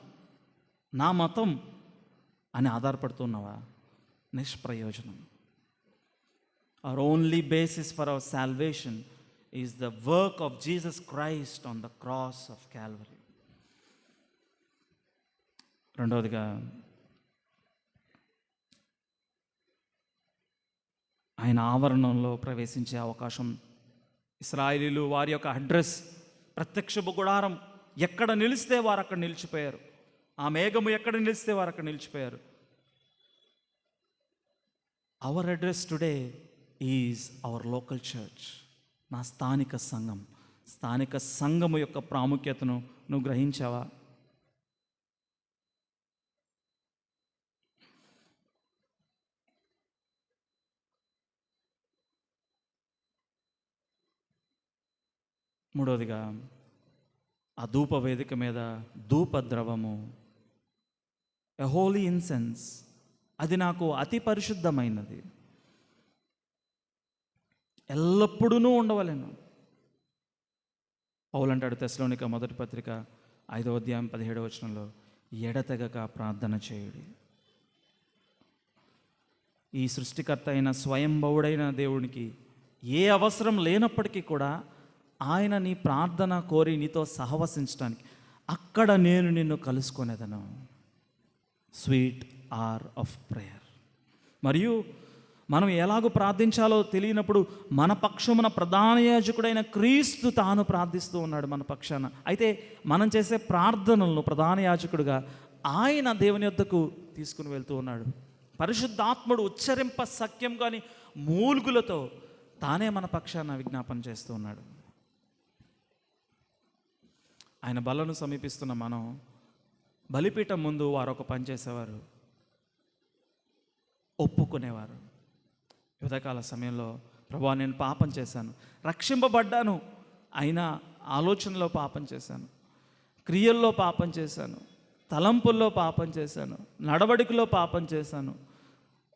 నా మతం అని ఆధారపడుతున్నావా? నిష్ప్రయోజనం. Our only basis for our salvation is the work of Jesus Christ on the cross of Calvary. రెండవదిగా ఆయన ఆవరణంలో ప్రవేశించే అవకాశం. ఇశ్రాయేలీయులు వారి యొక్క అడ్రస్, ప్రత్యక్షపు గుడారం ఎక్కడ నిలిస్తే వారు అక్కడ నిలిచిపోయారు. ఆ మేఘము ఎక్కడ నిలిస్తే వారు అక్కడ నిలిచిపోయారు. Our address today is our local church. నా స్థానిక సంఘం. స్థానిక సంఘము యొక్క ప్రాముఖ్యతను నువ్వు గ్రహించావా? మూడవదిగా ఆ ధూప వేదిక మీద ధూప ద్రవము, ఎ హోలీ ఇన్సెన్స్, అది నాకు అతి పరిశుద్ధమైనది, ఎల్లప్పుడూ ఉండవలెను. పౌలు అంటాడు తెస్సలోనిక మొదటి పత్రిక 5వ అధ్యాయం 17వ వచనంలో, ఎడతెగక ప్రార్థన చేయుడి. ఈ సృష్టికర్త అయిన స్వయంభవుడైన దేవునికి ఏ అవసరం లేనప్పటికీ కూడా ఆయన నీ ప్రార్థన కోరి నీతో సహవసించడానికి అక్కడ నేను నిన్ను కలుసుకునేదను. Sweet hour of prayer. మరియు మనం ఎలాగో ప్రార్థించాలో తెలియనప్పుడు మన పక్షమున ప్రధాన యాజకుడైన క్రీస్తు తాను ప్రార్థిస్తూ ఉన్నాడు మన పక్షాన. అయితే మనం చేసే ప్రార్థనలను ప్రధాన యాజకుడిగా ఆయన దేవుని యొద్దకు తీసుకుని వెళ్తూ ఉన్నాడు. పరిశుద్ధాత్ముడు ఉచ్చరింప సఖ్యం కానీ మూలుగులతో తానే మన పక్షాన విజ్ఞాపన చేస్తూ ఉన్నాడు. ఆయన బలను సమీపిస్తున్న మనం బలిపీఠం ముందు వారు ఒక పని చేసేవారు, ఒప్పుకునేవారు. యువతకాల సమయంలో ప్రభువా నేను పాపం చేశాను, రక్షింపబడ్డాను, అయినా ఆలోచనలో పాపం చేశాను, క్రియల్లో పాపం చేశాను, తలంపుల్లో పాపం చేశాను, నడవడికలో పాపం చేశాను,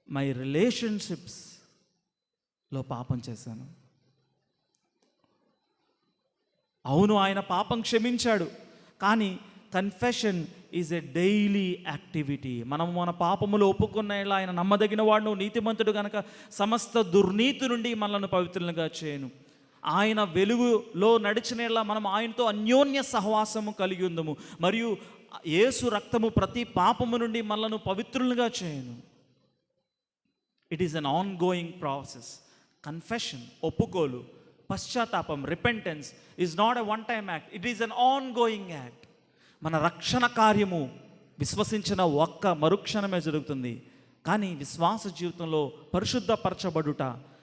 మై రిలేషన్షిప్స్లో పాపం చేశాను. అవును ఆయన పాపం క్షమించాడు, కానీ confession is a daily activity. మనం మన పాపములు ఒప్పుకున్నలా ఆయన నమ్మదగిన వాడు, నీతిమంతుడు గనక సమస్త దుర్నీతి నుండి మనల్ని పవిత్రులుగా చేయను. ఆయన వెలుగులో నడిచినలా మనం ఆయనతో అన్యోన్య సహవాసము కలిగి ఉందము. మరియు యేసు రక్తము ప్రతి పాపము నుండి మనలను పవిత్రులుగా చేయను. It is an ongoing process. Confession, ఒప్పుకోలు, పశ్చాత్తాపం, repentance is not a one time act, it is an ongoing act. మన రక్షణ కార్యము విశ్వసించిన ఒక్క మరుక్షణమే జరుగుతుంది. కానీ విశ్వాస జీవితంలో పరిశుద్ధపరచబడుట,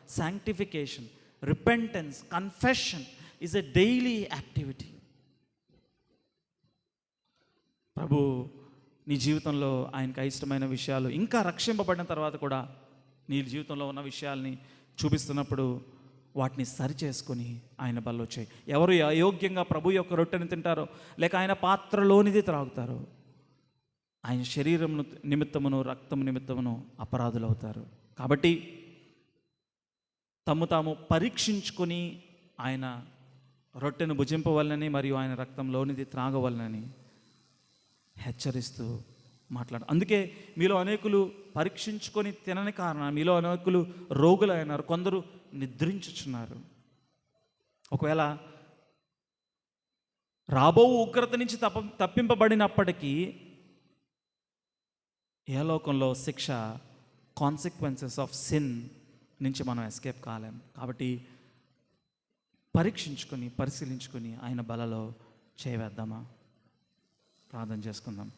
sanctification, repentance, confession is a daily activity. ప్రభు నీ జీవితంలో ఆయనకు అయిష్టమైన విషయాలు, ఇంకా రక్షింపబడిన తర్వాత కూడా నీ జీవితంలో ఉన్న విషయాల్ని చూపిస్తున్నప్పుడు వాటిని సరిచేసుకొని ఆయన బల్లో చేయి. ఎవరు అయోగ్యంగా ప్రభు యొక్క రొట్టెని తింటారో, లేక ఆయన పాత్రలోనిది త్రాగుతారో, ఆయన శరీరం నిమిత్తమును రక్తం నిమిత్తమును అపరాధులవుతారు. కాబట్టి తమ్ము తాము పరీక్షించుకొని ఆయన రొట్టెను భుజింపవలనని మరియు ఆయన రక్తంలోనిది త్రాగవలనని హెచ్చరిస్తూ అందుకే మీలో అనేకులు పరీక్షించుకొని తినని కారణం మీలో అనేకులు రోగులు అయినారు, కొందరు నిద్రించుచున్నారు. ఒకవేళ రాబో ఉగ్రత నుంచి తప్పింపబడినప్పటికీ ఏ లోకంలో శిక్ష, కాన్సిక్వెన్సెస్ ఆఫ్ సిన్ నుంచి మనం ఎస్కేప్ కాలేం. కాబట్టి పరీక్షించుకొని పరిశీలించుకొని ఆయన బలలో చేయవేద్దామా? ప్రార్థన చేసుకుందాం.